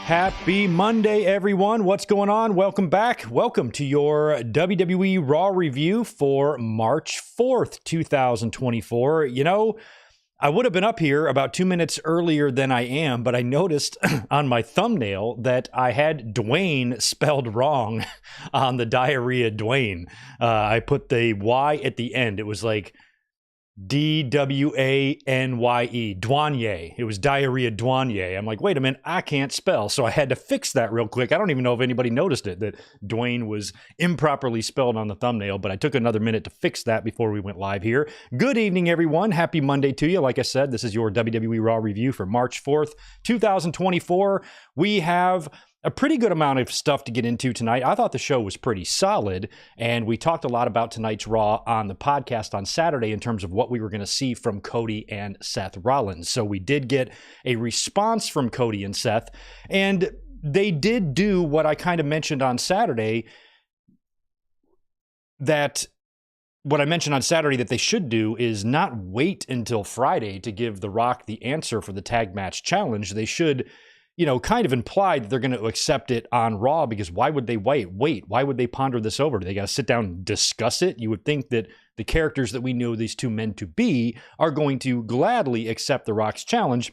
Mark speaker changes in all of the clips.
Speaker 1: Happy Monday, everyone. What's going on? Welcome back. Welcome to your WWE Raw review for March 4th, 2024. You know, I would have been up here about 2 minutes earlier than I am, but I noticed on my thumbnail that I had Dwayne spelled wrong on the diarrhea Dwayne. I put the Y at the end. It was like Dwanye, Dwanye. It was diarrhea Dwanye. I'm like, wait a minute, I can't spell. So I had to fix that real quick. I don't even know if anybody noticed it, that Dwayne was improperly spelled on the thumbnail, but I took another minute to fix that before we went live here. Good evening, everyone. Happy Monday to you. Like I said, this is your WWE Raw review for March 4th, 2024. We have a pretty good amount of stuff to get into tonight. I thought the show was pretty solid, and we talked a lot about tonight's Raw on the podcast on Saturday in terms of what we were going to see from Cody and Seth Rollins. So we did get a response from Cody and Seth, and they did do what I kind of mentioned on Saturday, that they should do is not wait until Friday to give The Rock the answer for the tag match challenge. They should, kind of imply that they're going to accept it on Raw, because why would they wait? Why would they ponder this over? Do they got to sit down and discuss it? You would think that the characters that we know these two men to be are going to gladly accept The Rock's challenge.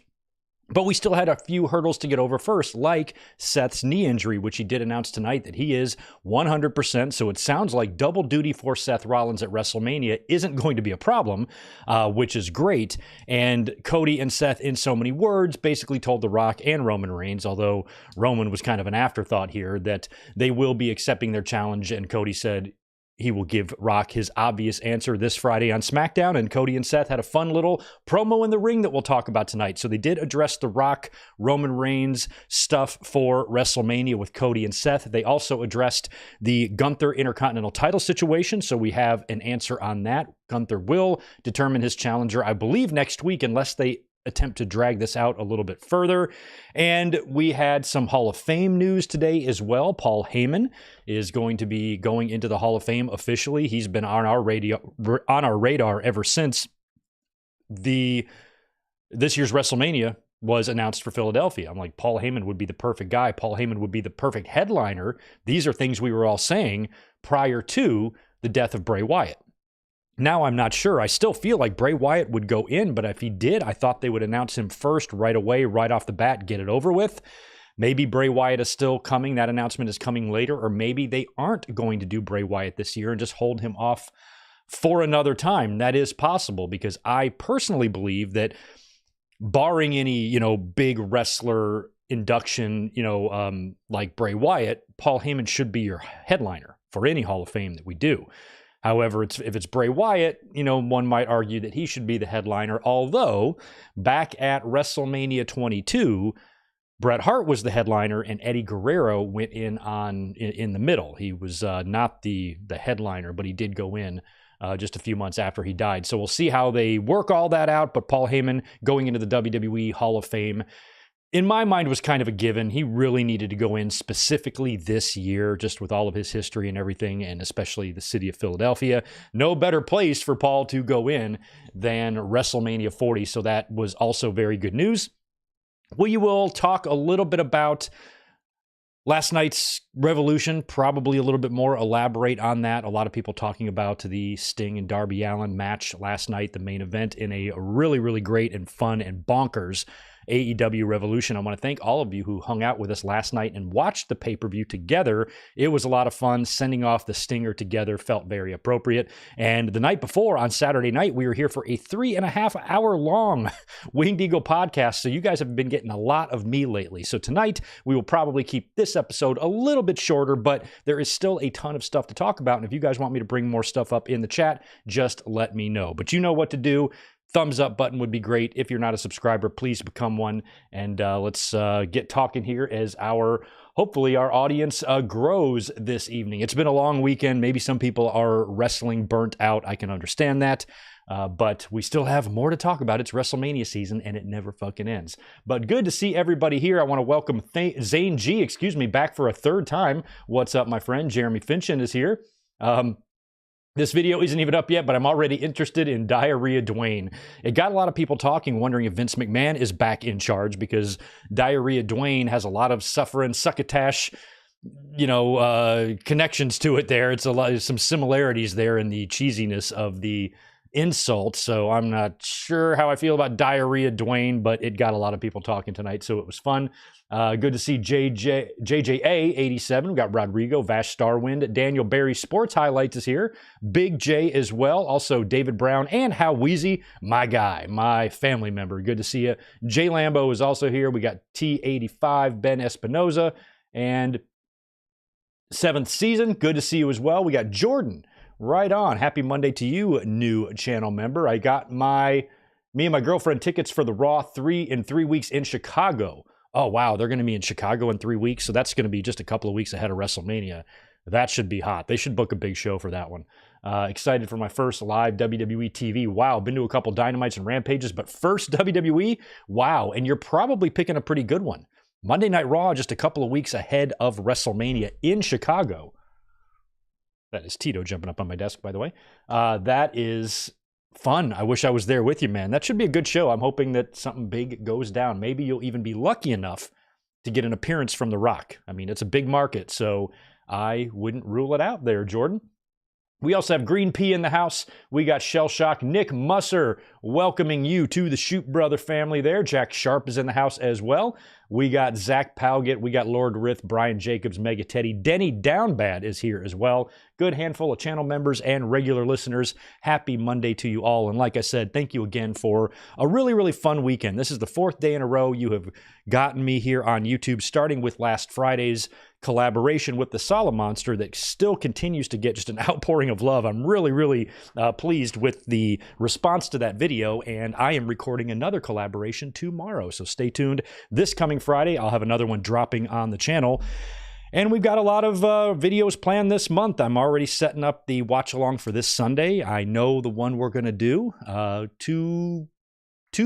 Speaker 1: But we still had a few hurdles to get over first, like Seth's knee injury, which he did announce tonight that he is 100%. So it sounds like double duty for Seth Rollins at WrestleMania isn't going to be a problem, which is great. And Cody and Seth, in so many words, basically told The Rock and Roman Reigns, although Roman was kind of an afterthought here, that they will be accepting their challenge. And Cody said he will give Rock his obvious answer this Friday on SmackDown, and Cody and Seth had a fun little promo in the ring that we'll talk about tonight. So they did address the Rock, Roman Reigns stuff for WrestleMania with Cody and Seth. They also addressed the Gunther Intercontinental title situation, so we have an answer on that. Gunther will determine his challenger, I believe, next week, unless they attempt to drag this out a little bit further. And we had some Hall of Fame news today as well. Paul Heyman is going to be going into the Hall of Fame officially. He's been on our radar ever since this year's WrestleMania was announced for Philadelphia. I'm like, Paul Heyman would be the perfect guy. Paul Heyman would be the perfect headliner. These are things we were all saying prior to the death of Bray Wyatt. Now I'm not sure. I still feel like Bray Wyatt would go in, but if he did, I thought they would announce him first right away, right off the bat, get it over with. Maybe Bray Wyatt is still coming. That announcement is coming later, or maybe they aren't going to do Bray Wyatt this year and just hold him off for another time. That is possible, because I personally believe that barring any, big wrestler induction, like Bray Wyatt, Paul Heyman should be your headliner for any Hall of Fame that we do. However, if it's Bray Wyatt, one might argue that he should be the headliner. Although, back at WrestleMania 22, Bret Hart was the headliner and Eddie Guerrero went in the middle. He was not the headliner, but he did go in just a few months after he died. So we'll see how they work all that out. But Paul Heyman going into the WWE Hall of Fame, in my mind, was kind of a given. He really needed to go in specifically this year, just with all of his history and everything, and especially the city of Philadelphia. No better place for Paul to go in than WrestleMania 40, so that was also very good news. We will talk a little bit about last night's Revolution, probably a little bit more, elaborate on that. A lot of people talking about the Sting and Darby Allin match last night, the main event, in a really, really great and fun and bonkers AEW Revolution. I want to thank all of you who hung out with us last night and watched the pay-per-view together. It was a lot of fun. Sending off the Stinger together felt very appropriate. And the night before, on Saturday night, we were here for a 3.5 hour long Winged Eagle podcast. So you guys have been getting a lot of me lately. So tonight, we will probably keep this episode a little bit shorter, but there is still a ton of stuff to talk about. And if you guys want me to bring more stuff up in the chat, just let me know. But you know what to do. Thumbs up button would be great. If you're not a subscriber, please become one. And let's get talking here as hopefully our audience grows this evening. It's been a long weekend. Maybe some people are wrestling burnt out. I can understand that. But we still have more to talk about. It's WrestleMania season and it never fucking ends. But good to see everybody here. I want to welcome Zane G, back for a third time. What's up, my friend? Jeremy Finchen is here. This video isn't even up yet, but I'm already interested in Diarrhea Dwayne. It got a lot of people talking, wondering if Vince McMahon is back in charge, because Diarrhea Dwayne has a lot of suffering, succotash, connections to it there. It's some similarities there in the cheesiness of the insult. So I'm not sure how I feel about Diarrhea Dwayne, but it got a lot of people talking tonight, so it was fun. Good to see JJA87. We got Rodrigo, Vash Starwind, Daniel Barry Sports Highlights is here. Big J as well. Also David Brown and How Wheezy, my guy, my family member. Good to see you. Jay Lambo is also here. We got T85, Ben Espinoza, and 7th season. Good to see you as well. We got Jordan. Right on. Happy Monday to you, new channel member. I got me and my girlfriend tickets for the Raw in 3 weeks in Chicago. Oh, wow. They're going to be in Chicago in 3 weeks. So that's going to be just a couple of weeks ahead of WrestleMania. That should be hot. They should book a big show for that one. Excited for my first live WWE TV. Wow. Been to a couple Dynamites and Rampages, but first WWE? Wow. And you're probably picking a pretty good one. Monday Night Raw, just a couple of weeks ahead of WrestleMania in Chicago. That is Tito jumping up on my desk, by the way. That is fun. I wish I was there with you, man. That should be a good show. I'm hoping that something big goes down. Maybe you'll even be lucky enough to get an appearance from The Rock. I mean, it's a big market, so I wouldn't rule it out there, Jordan. We also have Green Pea in the house. We got Shell Shock. Nick Musser welcoming you to the Shoot Brother family there. Jack Sharp is in the house as well. We got Zach Palgett. We got Lord Rith, Brian Jacobs, Mega Teddy. Denny Downbad is here as well. Good handful of channel members and regular listeners. Happy Monday to you all. And like I said, thank you again for a really, really fun weekend. This is the 4th day in a row you have gotten me here on YouTube, starting with last Friday's collaboration with the Solid Monster that still continues to get just an outpouring of love. I'm really, really pleased with the response to that video, and I am recording another collaboration tomorrow, so stay tuned. This coming Friday, I'll have another one dropping on the channel, and we've got a lot of videos planned this month. I'm already setting up the watch-along for this Sunday. I know the one we're going to do. Two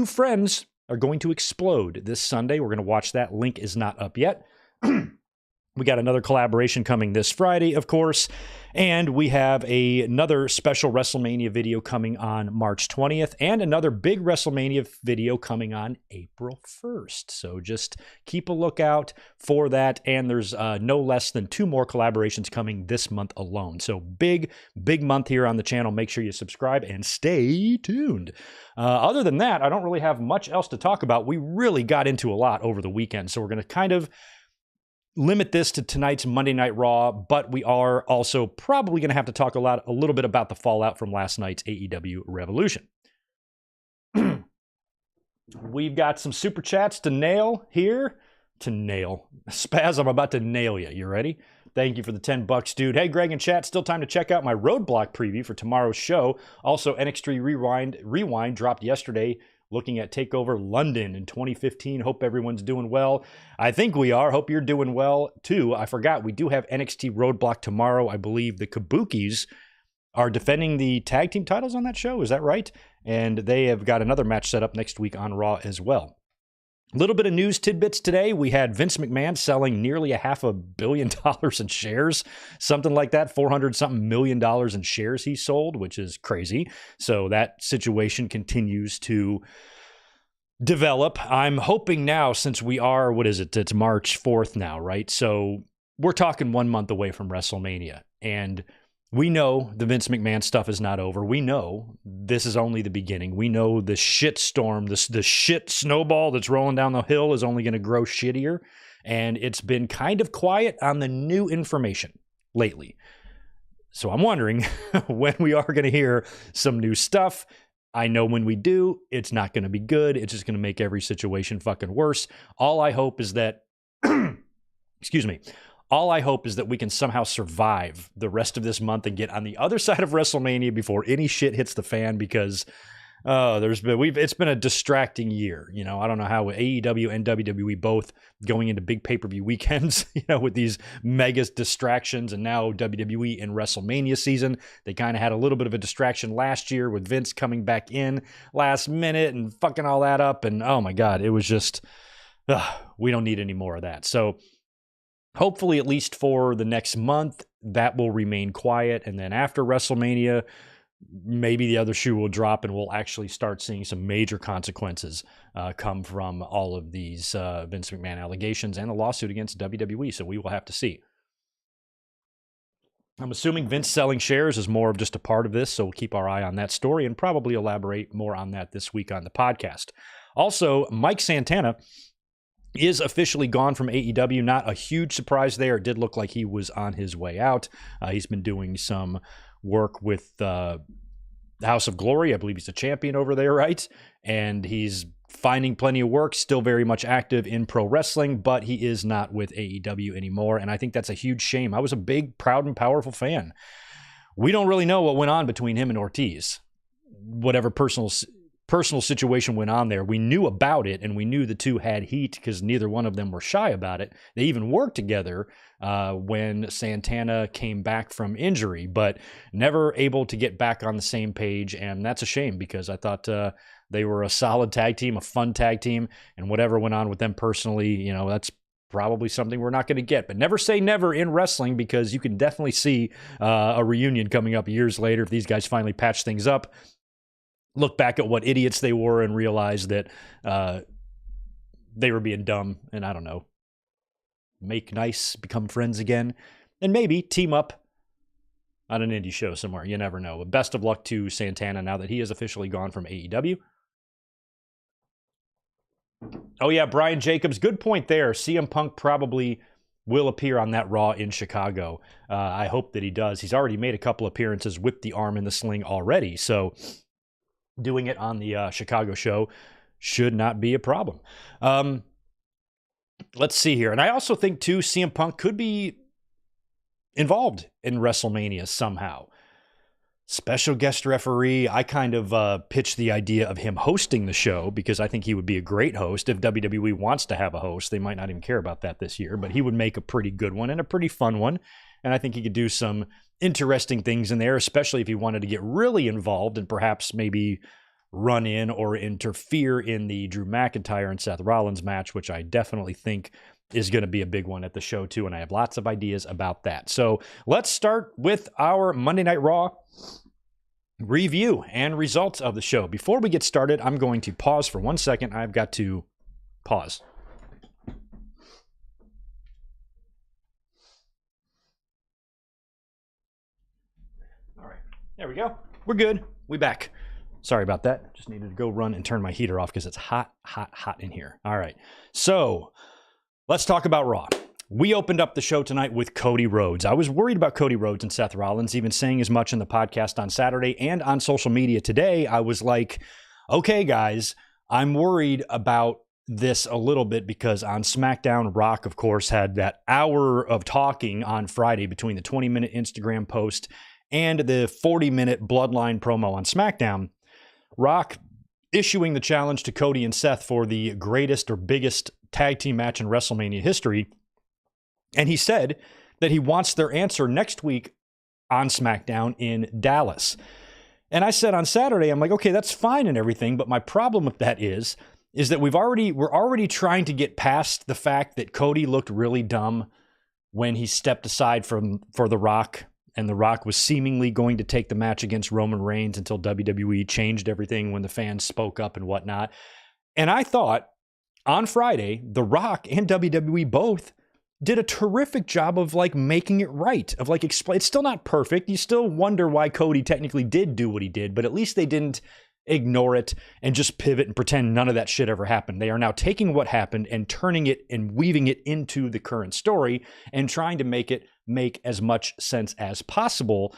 Speaker 1: friends are going to explode this Sunday. We're going to watch that. Link is not up yet. We got another collaboration coming this Friday, of course, and we have another special WrestleMania video coming on March 20th and another big WrestleMania video coming on April 1st. So just keep a lookout for that, and there's no less than 2 more collaborations coming this month alone. So big, big month here on the channel. Make sure you subscribe and stay tuned. Other than that, I don't really have much else to talk about. We really got into a lot over the weekend, so we're going to kind of limit this to tonight's Monday Night Raw, but we are also probably going to have to talk a little bit about the fallout from last night's AEW Revolution. We've got some super chats to nail here. Spaz, I'm about to nail you. You ready? Thank you for the $10, dude. Hey, Greg and chat, still time to check out my Roadblock preview for tomorrow's show. Also, NXT Rewind dropped yesterday, looking at TakeOver London in 2015. Hope everyone's doing well. I think we are. Hope you're doing well, too. I forgot, we do have NXT Roadblock tomorrow. I believe the Kabukis are defending the tag team titles on that show. Is that right? And they have got another match set up next week on Raw as well. A little bit of news tidbits today. We had Vince McMahon selling nearly $500 million in shares, something like that, $400-something million in shares he sold, which is crazy. So that situation continues to develop. I'm hoping now, since we are, it's March 4th now, right? So we're talking 1 month away from WrestleMania, and we know the Vince McMahon stuff is not over. We know this is only the beginning. We know the shit storm, the shit snowball that's rolling down the hill is only going to grow shittier. And it's been kind of quiet on the new information lately. So I'm wondering when we are going to hear some new stuff. I know when we do, it's not going to be good. It's just going to make every situation fucking worse. All I hope is that, excuse me, all I hope is that we can somehow survive the rest of this month and get on the other side of WrestleMania before any shit hits the fan, because it's been a distracting year. You know, I don't know how AEW and WWE both going into big pay-per-view weekends, you know, with these mega distractions, and now WWE in WrestleMania season. They kind of had a little bit of a distraction last year with Vince coming back in last minute and fucking all that up. And oh my God, it was just, we don't need any more of that. So hopefully, at least for the next month, that will remain quiet. And then after WrestleMania, maybe the other shoe will drop and we'll actually start seeing some major consequences come from all of these Vince McMahon allegations and the lawsuit against WWE. So we will have to see. I'm assuming Vince selling shares is more of just a part of this, so we'll keep our eye on that story and probably elaborate more on that this week on the podcast. Also, Mike Santana is officially gone from AEW. Not a huge surprise there. It did look like he was on his way out. He's been doing some work with House of Glory. I believe he's a champion over there, right? And he's finding plenty of work, still very much active in pro wrestling, but he is not with AEW anymore. And I think that's a huge shame. I was a big, proud, and powerful fan. We don't really know what went on between him and Ortiz. Whatever personal situation went on there, we knew about it, and we knew the two had heat because neither one of them were shy about it. They even worked together when Santana came back from injury, but never able to get back on the same page, and that's a shame because I thought they were a solid tag team, a fun tag team, and whatever went on with them personally, that's probably something we're not going to get. But never say never in wrestling, because you can definitely see a reunion coming up years later if these guys finally patch things up, look back at what idiots they were, and realize that they were being dumb, and I don't know, make nice, become friends again, and maybe team up on an indie show somewhere. You never know. But best of luck to Santana now that he is officially gone from AEW. Oh yeah, Brian Jacobs, good point there. CM Punk probably will appear on that Raw in Chicago. I hope that he does. He's already made a couple appearances with the arm in the sling already, so doing it on the Chicago show should not be a problem. Let's see here. And I also think, too, CM Punk could be involved in WrestleMania somehow. Special guest referee. I kind of pitched the idea of him hosting the show because I think he would be a great host. If WWE wants to have a host, they might not even care about that this year, but he would make a pretty good one and a pretty fun one. And I think he could do some interesting things in there, especially if he wanted to get really involved and perhaps maybe run in or interfere in the Drew McIntyre and Seth Rollins match, which I definitely think is going to be a big one at the show too, and I have lots of ideas about that. So let's start with our Monday Night Raw review and results of the show. Before we get started, I'm going to pause for 1 second. I've got to pause. All right, there we go. We're good. We back. Sorry about that. Just needed to go run and turn my heater off because it's hot, hot, hot in here. All right. So let's talk about Raw. We opened up the show tonight with Cody Rhodes. I was worried about Cody Rhodes and Seth Rollins, even saying as much in the podcast on Saturday and on social media today. I was like, okay, guys, I'm worried about this a little bit because on SmackDown, Rock, of course, had that hour of talking on Friday between the 20-minute Instagram post and the 40-minute Bloodline promo on SmackDown. Rock issuing the challenge to Cody and Seth for the greatest or biggest tag team match in WrestleMania history. And he said that he wants their answer next week on SmackDown in Dallas. And I said on Saturday, I'm like, okay, that's fine and everything, but my problem with that is that we're already trying to get past the fact that Cody looked really dumb when he stepped aside for The Rock, and The Rock was seemingly going to take the match against Roman Reigns until WWE changed everything when the fans spoke up and whatnot. And I thought on Friday, The Rock and WWE both did a terrific job of making it right, of explain. It's still not perfect. You still wonder why Cody technically did do what he did, but at least they didn't ignore it and just pivot and pretend none of that shit ever happened. They are now taking what happened and turning it and weaving it into the current story and trying to make it make as much sense as possible.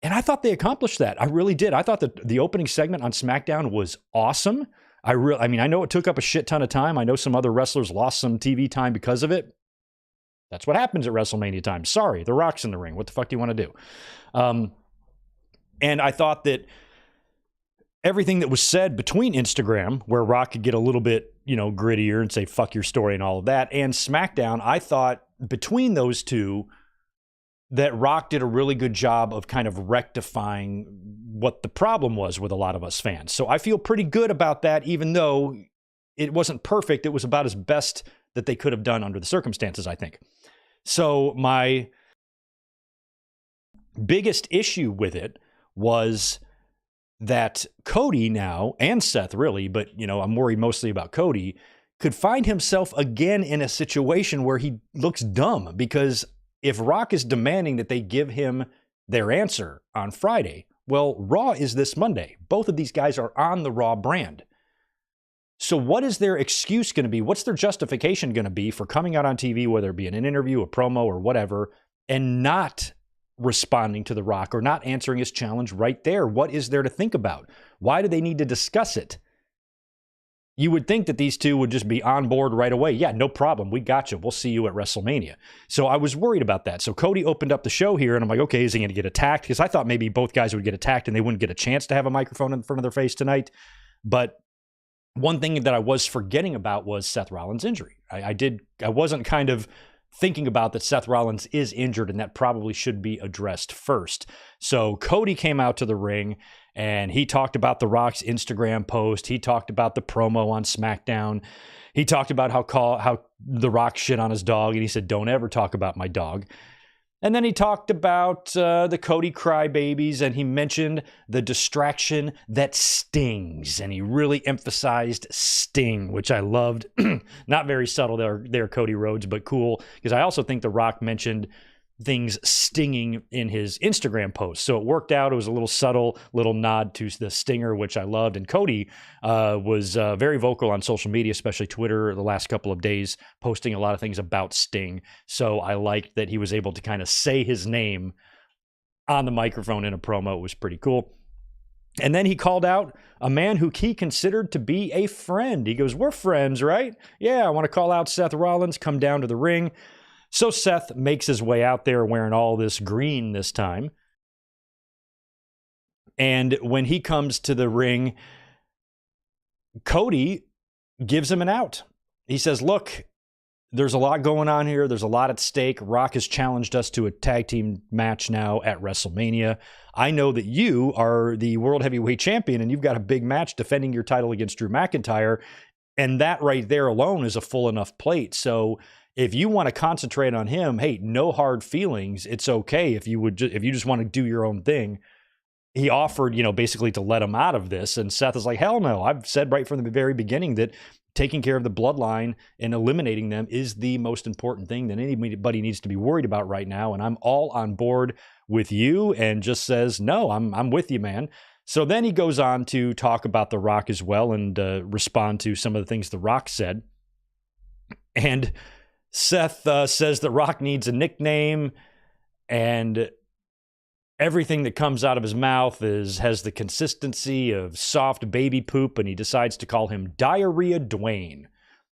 Speaker 1: And I thought they accomplished that. I really did. I thought that the opening segment on SmackDown was awesome. I know it took up a shit ton of time. I know some other wrestlers lost some TV time because of it. That's what happens at WrestleMania time. Sorry, The Rock's in the ring. What the fuck do you want to do? And I thought that everything that was said between Instagram, where Rock could get a little bit, grittier and say, fuck your story and all of that, and SmackDown, I thought between those two, that Rock did a really good job of kind of rectifying what the problem was with a lot of us fans. So I feel pretty good about that, even though it wasn't perfect. It was about as best that they could have done under the circumstances, I think. So my biggest issue with it was that Cody now, and Seth really, but I'm worried mostly about Cody, could find himself again in a situation where he looks dumb, because if Rock is demanding that they give him their answer on Friday, well, Raw is this Monday. Both of these guys are on the Raw brand. So what is their excuse going to be? What's their justification going to be for coming out on TV, whether it be in an interview, a promo, or whatever, and not responding to The Rock or not answering his challenge right there? What is there to think about? Why do they need to discuss it? You would think that these two would just be on board right away. Yeah, no problem. We got you. We'll see you at WrestleMania. So I was worried about that. So Cody opened up the show here, and I'm like, okay, is he going to get attacked? Because I thought maybe both guys would get attacked and they wouldn't get a chance to have a microphone in front of their face tonight. But one thing that I was forgetting about was Seth Rollins' injury. I wasn't kind of thinking about that Seth Rollins is injured, and that probably should be addressed first. So Cody came out to the ring, and he talked about The Rock's Instagram post. He talked about the promo on SmackDown. He talked about how The Rock shit on his dog, and he said, "Don't ever talk about my dog." And then he talked about the Cody crybabies, and he mentioned the distraction that stings. And he really emphasized sting, which I loved. Not very subtle there, Cody Rhodes, but cool. Because I also think The Rock mentioned things stinging in his Instagram post. So it worked out. It was a little subtle, little nod to the stinger, which I loved. And Cody was very vocal on social media, especially Twitter, the last couple of days, posting a lot of things about Sting. So I liked that he was able to kind of say his name on the microphone in a promo. It was pretty cool. And then he called out a man who he considered to be a friend. He goes, "We're friends, right? Yeah, I want to call out Seth Rollins, come down to the ring." So Seth makes his way out there wearing all this green this time. And when he comes to the ring, Cody gives him an out. He says, "Look, there's a lot going on here. There's a lot at stake. Rock has challenged us to a tag team match now at WrestleMania. I know that you are the World Heavyweight Champion, and you've got a big match defending your title against Drew McIntyre. And that right there alone is a full enough plate. So if you want to concentrate on him, hey, no hard feelings. It's okay if you just want to do your own thing." He offered, basically to let him out of this. And Seth is like, "Hell no. I've said right from the very beginning that taking care of the bloodline and eliminating them is the most important thing that anybody needs to be worried about right now. And I'm all on board with you." And just says, "No, I'm with you, man." So then he goes on to talk about The Rock as well and respond to some of the things The Rock said. And Seth says that Rock needs a nickname, and everything that comes out of his mouth has the consistency of soft baby poop, and he decides to call him Diarrhea Dwayne.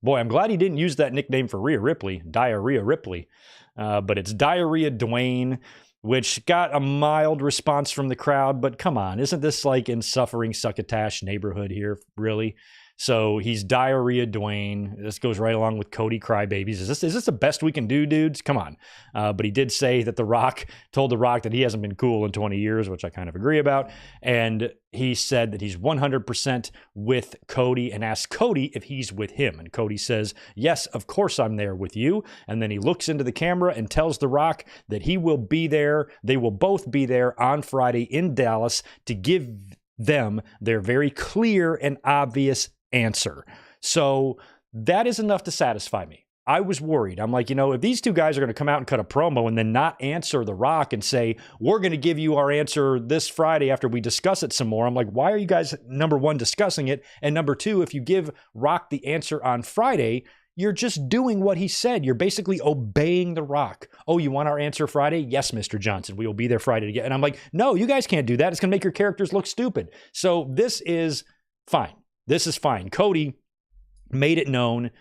Speaker 1: Boy, I'm glad he didn't use that nickname for Rhea Ripley, Diarrhea Ripley, but it's Diarrhea Dwayne, which got a mild response from the crowd. But come on, isn't this like in Suffering Succotash neighborhood here, really? So he's Diarrhea Dwayne. This goes right along with Cody Crybabies. Is this the best we can do, dudes? Come on. But he did say that The Rock told The Rock that he hasn't been cool in 20 years, which I kind of agree about. And he said that he's 100% with Cody and asked Cody if he's with him. And Cody says, "Yes, of course I'm there with you." And then he looks into the camera and tells The Rock that he will be there. They will both be there on Friday in Dallas to give them their very clear and obvious answer. So that is enough to satisfy me. I was worried. I'm like, if these two guys are going to come out and cut a promo and then not answer The Rock and say, "We're going to give you our answer this Friday after we discuss it some more." I'm like, why are you guys, number one, discussing it? And number two, if you give Rock the answer on Friday, you're just doing what he said. You're basically obeying The Rock. "Oh, you want our answer Friday?" "Yes, Mr. Johnson. We will be there Friday to get." And I'm like, no, you guys can't do that. It's going to make your characters look stupid. So this is fine. This is fine. Cody made it known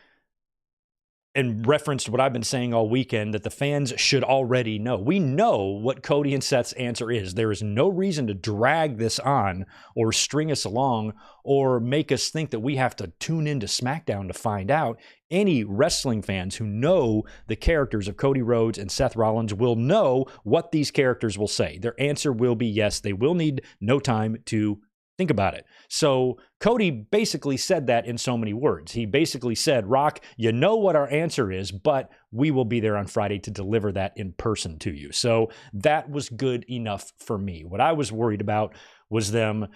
Speaker 1: and referenced what I've been saying all weekend, that the fans should already know. We know what Cody and Seth's answer is. There is no reason to drag this on or string us along or make us think that we have to tune into SmackDown to find out. Any wrestling fans who know the characters of Cody Rhodes and Seth Rollins will know what these characters will say. Their answer will be yes. They will need no time to Think about it. So Cody basically said that in so many words. He basically said, Rock, you know what our answer is, but we will be there on Friday to deliver that in person to you. So that was good enough for me. What I was worried about was them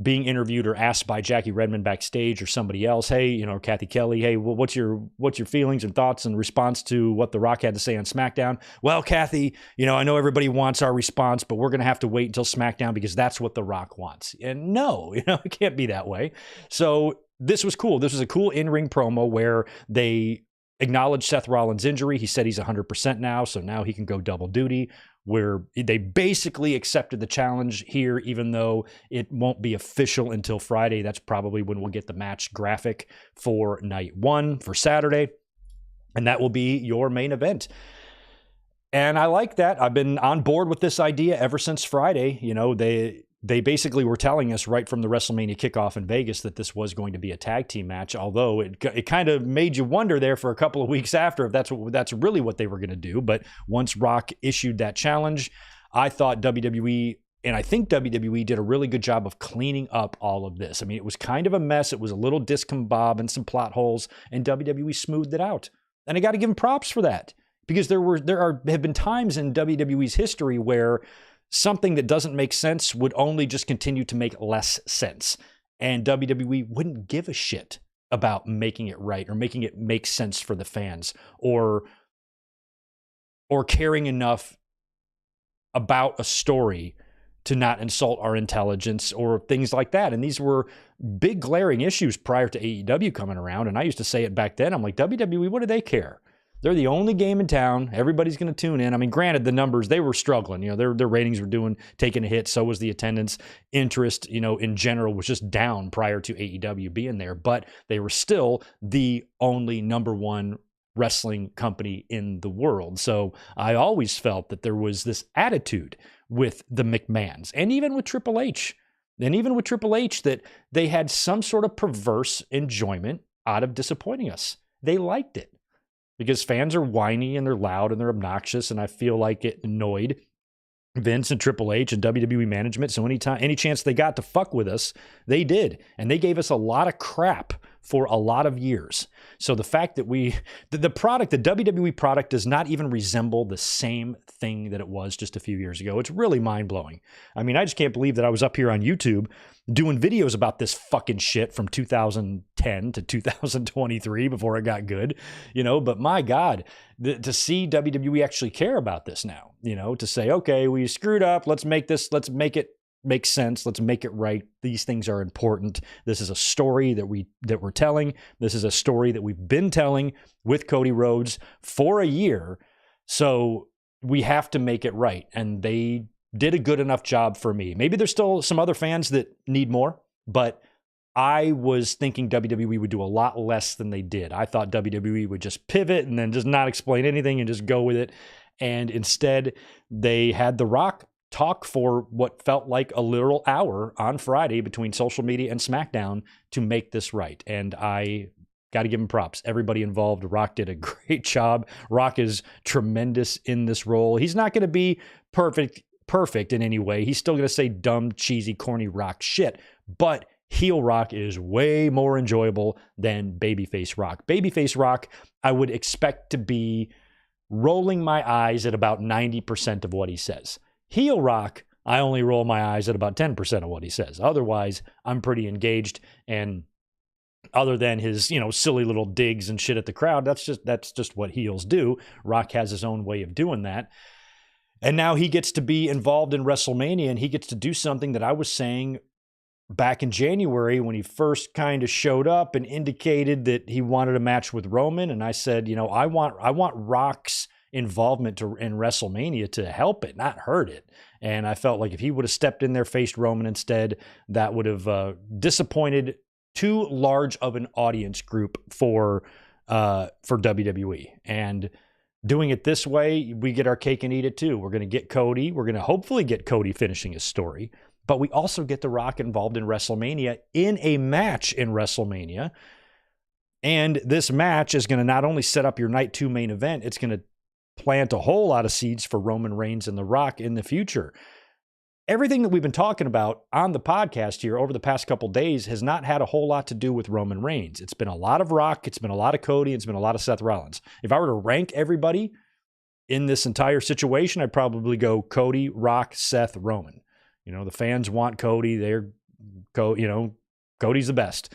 Speaker 1: being interviewed or asked by Jackie Redmond backstage or somebody else, hey, you know, Kathy Kelly, hey, well, what's your feelings and thoughts in response to what The Rock had to say on SmackDown? Well, Kathy, you know, I know everybody wants our response, but we're going to have to wait until SmackDown because that's what The Rock wants. And no, you know, it can't be that way. So this was cool. This was a cool in-ring promo where they acknowledged Seth Rollins' injury. He said he's 100% now, so now he can go double duty, where they basically accepted the challenge here, even though it won't be official until Friday. That's probably when we'll get the match graphic for night one for Saturday. And that will be your main event. And I like that. I've been on board with this idea ever since Friday. You know, they basically were telling us right from the WrestleMania kickoff in Vegas that this was going to be a tag team match, although it kind of made you wonder there for a couple of weeks after if that's really what they were going to do. But once Rock issued that challenge, I thought WWE, and I think WWE did a really good job of cleaning up all of this. I mean, it was kind of a mess. It was a little discombobulated and some plot holes, and WWE smoothed it out. And I got to give them props for that, because have been times in WWE's history where something that doesn't make sense would only just continue to make less sense. And WWE wouldn't give a shit about making it right or making it make sense for the fans or caring enough about a story to not insult our intelligence or things like that. And these were big glaring issues prior to AEW coming around. And I used to say it back then. I'm like, WWE, what do they care? They're the only game in town. Everybody's going to tune in. I mean, granted, the numbers, they were struggling. You know, their ratings were taking a hit. So was the attendance. Interest, you know, in general was just down prior to AEW being there. But they were still the only number one wrestling company in the world. So I always felt that there was this attitude with the McMahons and even with Triple H. That they had some sort of perverse enjoyment out of disappointing us. They liked it. Because fans are whiny and they're loud and they're obnoxious, and I feel like it annoyed Vince and Triple H and WWE management. So any chance they got to fuck with us, they did. And they gave us a lot of crap for a lot of years. So the fact that the WWE product does not even resemble the same thing that it was just a few years ago. It's really mind-blowing. I mean, I just can't believe that I was up here on YouTube doing videos about this fucking shit from 2010 to 2023 before it got good, you know, but my God, to see WWE actually care about this now, you know, to say, okay, we screwed up. Let's make it make sense. Let's make it right. These things are important. This is a story that we're telling. This is a story that we've been telling with Cody Rhodes for a year. So we have to make it right. And they did a good enough job for me. Maybe there's still some other fans that need more, but I was thinking WWE would do a lot less than they did. I thought WWE would just pivot and then just not explain anything and just go with it. And instead, they had The Rock talk for what felt like a literal hour on Friday between social media and SmackDown to make this right. And I got to give him props. Everybody involved. Rock did a great job. Rock is tremendous in this role. He's not going to be perfect in any way. He's still going to say dumb, cheesy, corny Rock shit. But heel Rock is way more enjoyable than babyface Rock. Babyface Rock, I would expect to be rolling my eyes at about 90% of what he says. Heel Rock, I only roll my eyes at about 10% of what he says. Otherwise, I'm pretty engaged. And other than his, you know, silly little digs and shit at the crowd, that's just what heels do. Rock has his own way of doing that. And now he gets to be involved in WrestleMania, and he gets to do something that I was saying back in January when he first kind of showed up and indicated that he wanted a match with Roman. And I said, you know, I want Rock's involvement in WrestleMania to help it, not hurt it. And I felt like if he would have stepped in there, faced Roman instead, that would have disappointed too large of an audience group for WWE. And doing it this way, we get our cake and eat it too. We're going to get Cody. We're going to hopefully get Cody finishing his story. But we also get The Rock involved in WrestleMania in a match in WrestleMania. And this match is going to not only set up your night 2 main event, it's going to plant a whole lot of seeds for Roman Reigns and The Rock in the future. everything that we've been talking about on the podcast here over the past couple days has not had a whole lot to do with Roman Reigns. It's been a lot of Rock, it's been a lot of Cody, it's been a lot of Seth Rollins. If I were to rank everybody in this entire situation, I'd probably go Cody, Rock, Seth, Roman. The fans want Cody. Cody's the best.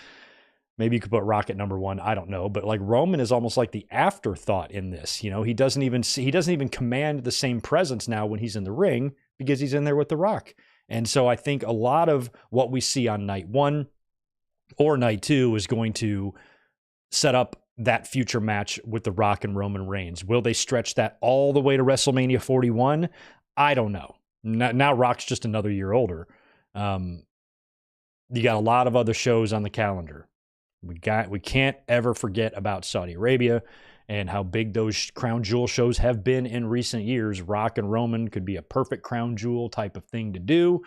Speaker 1: Maybe you could put Rock at number one. I don't know. But like Roman is almost like the afterthought in this. He doesn't even command the same presence now when he's in the ring because he's in there with The Rock. And so I think a lot of what we see on night one or night two is going to set up that future match with The Rock and Roman Reigns. Will they stretch that all the way to WrestleMania 41? I don't know. Now Rock's just another year older. You got a lot of other shows on the calendar. We can't ever forget about Saudi Arabia and how big those crown jewel shows have been in recent years. Rock and Roman could be a perfect crown jewel type of thing to do,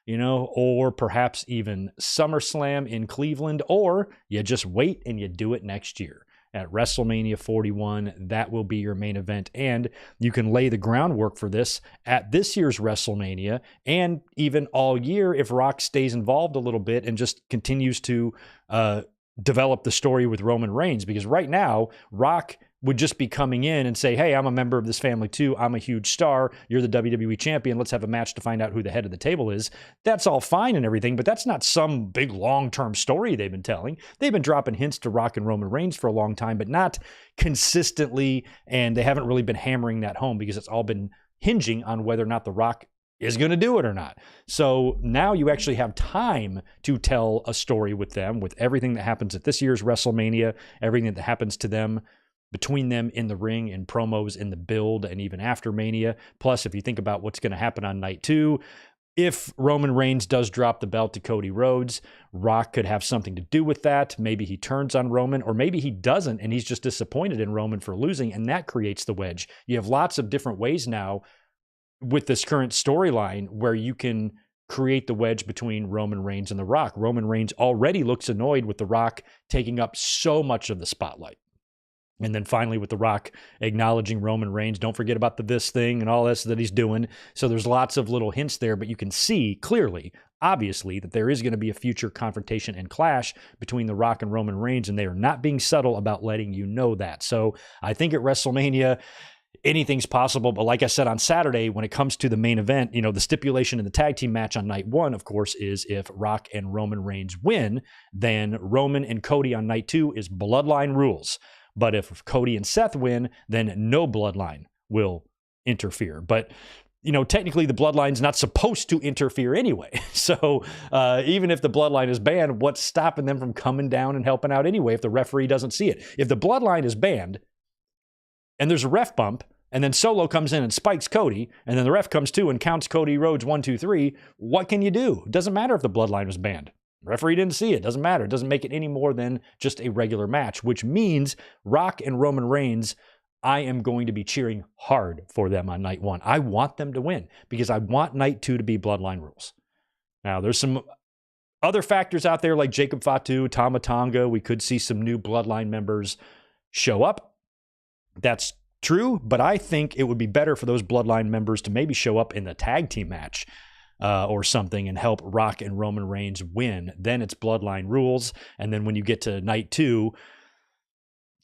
Speaker 1: or perhaps even SummerSlam in Cleveland, or you just wait and you do it next year. At WrestleMania 41, that will be your main event. And you can lay the groundwork for this at this year's WrestleMania and even all year if Rock stays involved a little bit and just continues to develop the story with Roman Reigns. Because right now, Rock would just be coming in and say, hey, I'm a member of this family too. I'm a huge star. You're the WWE champion. Let's have a match to find out who the head of the table is. That's all fine and everything, but that's not some big long-term story they've been telling. They've been dropping hints to Rock and Roman Reigns for a long time, but not consistently, and they haven't really been hammering that home because it's all been hinging on whether or not The Rock is going to do it or not. So now you actually have time to tell a story with them, with everything that happens at this year's WrestleMania, everything that happens to them, between them in the ring, in promos, in the build, and even after Mania. Plus, if you think about what's going to happen on night two, if Roman Reigns does drop the belt to Cody Rhodes, Rock could have something to do with that. Maybe he turns on Roman, or maybe he doesn't, and he's just disappointed in Roman for losing, and that creates the wedge. You have lots of different ways now with this current storyline where you can create the wedge between Roman Reigns and The Rock. Roman Reigns already looks annoyed with The Rock taking up so much of the spotlight. And then finally with The Rock acknowledging Roman Reigns, don't forget about the this thing and all this that he's doing. So there's lots of little hints there, but you can see clearly, obviously, that there is going to be a future confrontation and clash between The Rock and Roman Reigns, and they are not being subtle about letting you know that. So I think at WrestleMania, anything's possible. But like I said on Saturday, when it comes to the main event, the stipulation in the tag team match on night one, of course, is if Rock and Roman Reigns win, then Roman and Cody on night two is bloodline rules. But if Cody and Seth win, then no bloodline will interfere. But, technically the bloodline's not supposed to interfere anyway. So even if the bloodline is banned, what's stopping them from coming down and helping out anyway if the referee doesn't see it? If the bloodline is banned and there's a ref bump, and then Solo comes in and spikes Cody, and then the ref comes to and counts Cody Rhodes 1, 2, 3, what can you do? It doesn't matter if the bloodline was banned. Referee didn't see it. Doesn't matter. It doesn't make it any more than just a regular match, which means Rock and Roman Reigns, I am going to be cheering hard for them on night one. I want them to win because I want night two to be bloodline rules. Now, there's some other factors out there like Jacob Fatu, Tama Tonga. We could see some new bloodline members show up. That's true, but I think it would be better for those bloodline members to maybe show up in the tag team match or something and help Rock and Roman Reigns win. Then it's bloodline rules. And then when you get to night two,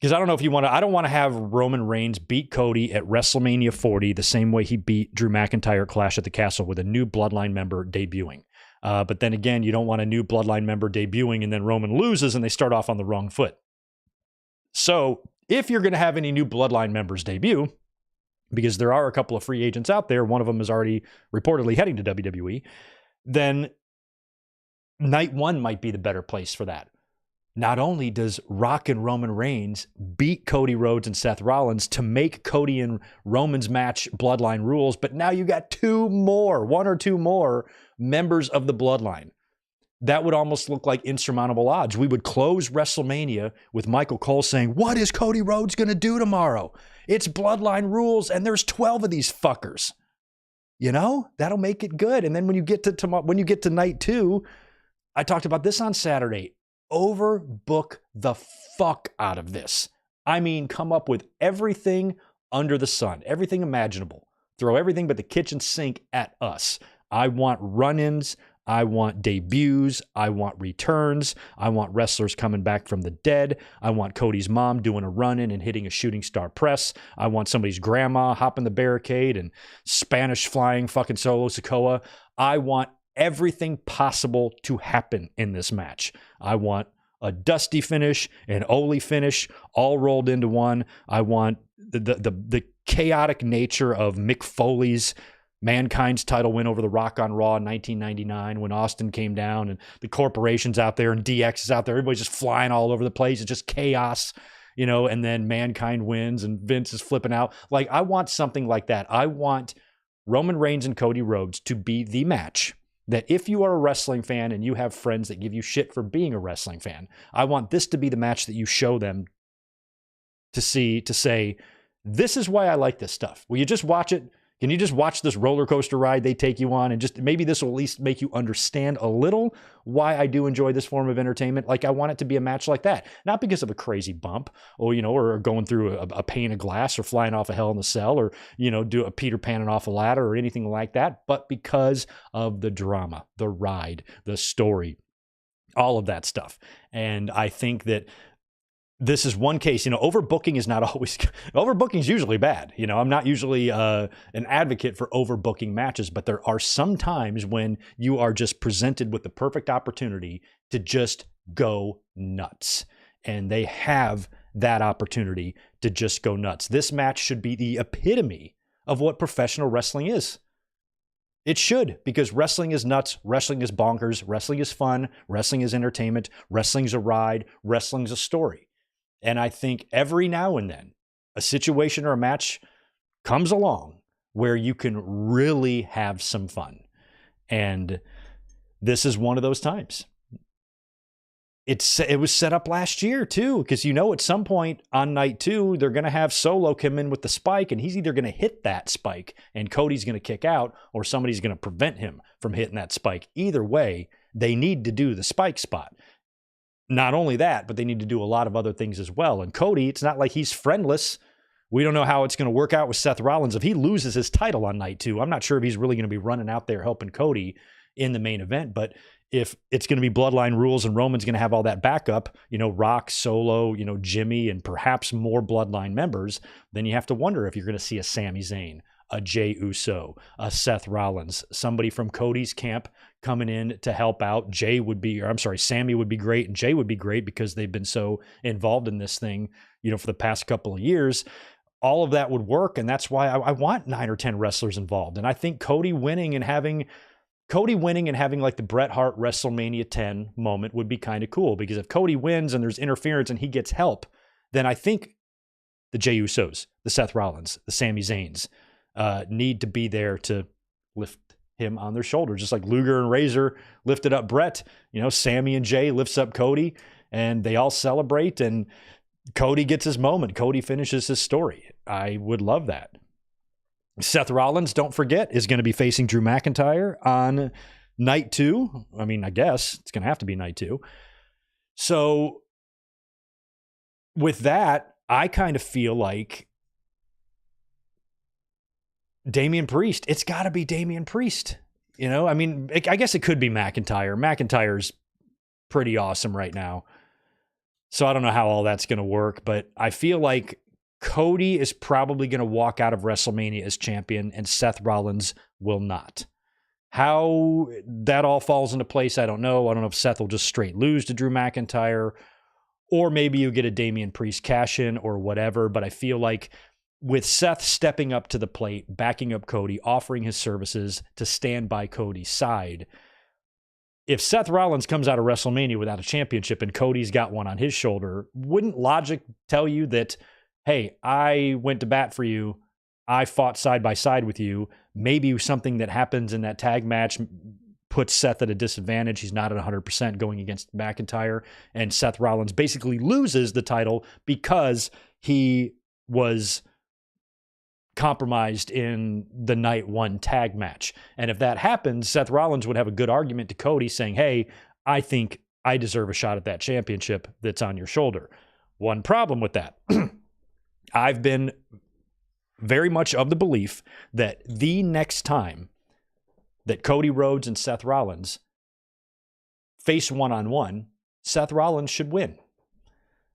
Speaker 1: because I don't know if you want to, I don't want to have Roman Reigns beat Cody at WrestleMania 40 the same way he beat Drew McIntyre at Clash at the Castle with a new bloodline member debuting. But then again, you don't want a new bloodline member debuting and then Roman loses and they start off on the wrong foot. So if you're going to have any new bloodline members debut, because there are a couple of free agents out there, one of them is already reportedly heading to WWE, then night one might be the better place for that. Not only does Rock and Roman Reigns beat Cody Rhodes and Seth Rollins to make Cody and Roman's match bloodline rules, but now you got one or two more members of the bloodline. That would almost look like insurmountable odds. We would close WrestleMania with Michael Cole saying, what is Cody Rhodes going to do tomorrow? It's bloodline rules, and there's 12 of these fuckers. That'll make it good. And then when you get to night two, I talked about this on Saturday. Overbook the fuck out of this. I mean, come up with everything under the sun, everything imaginable. Throw everything but the kitchen sink at us. I want run-ins. I want debuts. I want returns. I want wrestlers coming back from the dead. I want Cody's mom doing a run-in and hitting a shooting star press. I want somebody's grandma hopping the barricade and Spanish flying fucking Solo Sikoa. I want everything possible to happen in this match. I want a Dusty finish, an Ole finish, all rolled into one. I want the chaotic nature of Mick Foley's Mankind's title win over The Rock on Raw in 1999 when Austin came down and the corporation's out there and DX is out there. Everybody's just flying all over the place. It's just chaos, and then Mankind wins and Vince is flipping out. Like, I want something like that. I want Roman Reigns and Cody Rhodes to be the match that if you are a wrestling fan and you have friends that give you shit for being a wrestling fan, I want this to be the match that you show them to say, this is why I like this stuff. Will you just watch it? Can you just watch this roller coaster ride they take you on? And just maybe this will at least make you understand a little why I do enjoy this form of entertainment. Like, I want it to be a match like that. Not because of a crazy bump or, or going through a pane of glass or flying off a Hell in a Cell or, do a Peter Panning off a ladder or anything like that, but because of the drama, the ride, the story, all of that stuff. And I think that this is one case, overbooking is not always, overbooking is usually bad. I'm not usually an advocate for overbooking matches, but there are some times when you are just presented with the perfect opportunity to just go nuts. And they have that opportunity to just go nuts. This match should be the epitome of what professional wrestling is. It should, because wrestling is nuts, wrestling is bonkers, wrestling is fun, wrestling is entertainment, wrestling's a ride, wrestling's a story. And I think every now and then a situation or a match comes along where you can really have some fun. And this is one of those times. It was set up last year too, because at some point on night 2, they're going to have Solo come in with the spike, and he's either going to hit that spike and Cody's going to kick out, or somebody's going to prevent him from hitting that spike. Either way, they need to do the spike spot. Not only that, but they need to do a lot of other things as well. And Cody, it's not like he's friendless. We don't know how it's going to work out with Seth Rollins. If he loses his title on night 2, I'm not sure if he's really going to be running out there helping Cody in the main event. But if it's going to be bloodline rules and Roman's going to have all that backup, Rock, Solo, Jimmy, and perhaps more bloodline members, then you have to wonder if you're going to see a Sami Zayn, a Jey Uso, a Seth Rollins, somebody from Cody's camp coming in to help out. Sami would be great, and Jey would be great because they've been so involved in this thing, for the past couple of years. All of that would work, and that's why I want 9 or 10 wrestlers involved. And I think Cody winning and having like the Bret Hart WrestleMania 10 moment would be kind of cool, because if Cody wins and there's interference and he gets help, then I think the Jey Usos, the Seth Rollins, the Sami Zayns need to be there to lift him on their shoulders, just like Luger and Razor lifted up Bret. Sammy and Jey lifts up Cody, and they all celebrate, and Cody gets his moment. Cody finishes his story. I would love that. Seth Rollins, don't forget, is going to be facing Drew McIntyre on night 2. I mean, I guess it's going to have to be night 2. So with that, I kind of feel like Damian Priest. It's got to be Damian Priest. I mean, I guess it could be McIntyre. McIntyre's pretty awesome right now. So I don't know how all that's going to work, but I feel like Cody is probably going to walk out of WrestleMania as champion, and Seth Rollins will not. How that all falls into place, I don't know. I don't know if Seth will just straight lose to Drew McIntyre, or maybe you get a Damian Priest cash in or whatever. But I feel like with Seth stepping up to the plate, backing up Cody, offering his services to stand by Cody's side, if Seth Rollins comes out of WrestleMania without a championship and Cody's got one on his shoulder, wouldn't logic tell you that, hey, I went to bat for you, I fought side by side with you, maybe something that happens in that tag match puts Seth at a disadvantage, he's not at 100% going against McIntyre, and Seth Rollins basically loses the title because he was compromised in the night 1 tag match. And if that happens, Seth Rollins would have a good argument to Cody saying, hey, I think I deserve a shot at that championship that's on your shoulder. One problem with that, I've been very much of the belief that the next time that Cody Rhodes and Seth Rollins face one-on-one, Seth Rollins should win.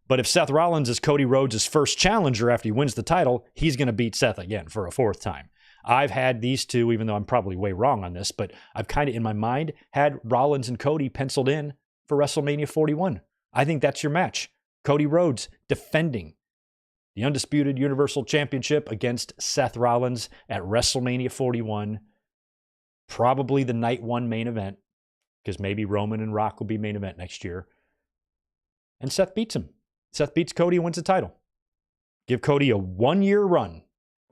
Speaker 1: But if Seth Rollins is Cody Rhodes' first challenger after he wins the title, he's going to beat Seth again for a fourth time. I've had these two, even though I'm probably way wrong on this, but I've kind of in my mind had Rollins and Cody penciled in for WrestleMania 41. I think that's your match. Cody Rhodes defending the undisputed Universal Championship against Seth Rollins at WrestleMania 41. Probably the night one main event, because maybe Roman and Rock will be main event next year. And Seth beats him. Seth beats Cody and wins the title. Give Cody a 1-year run.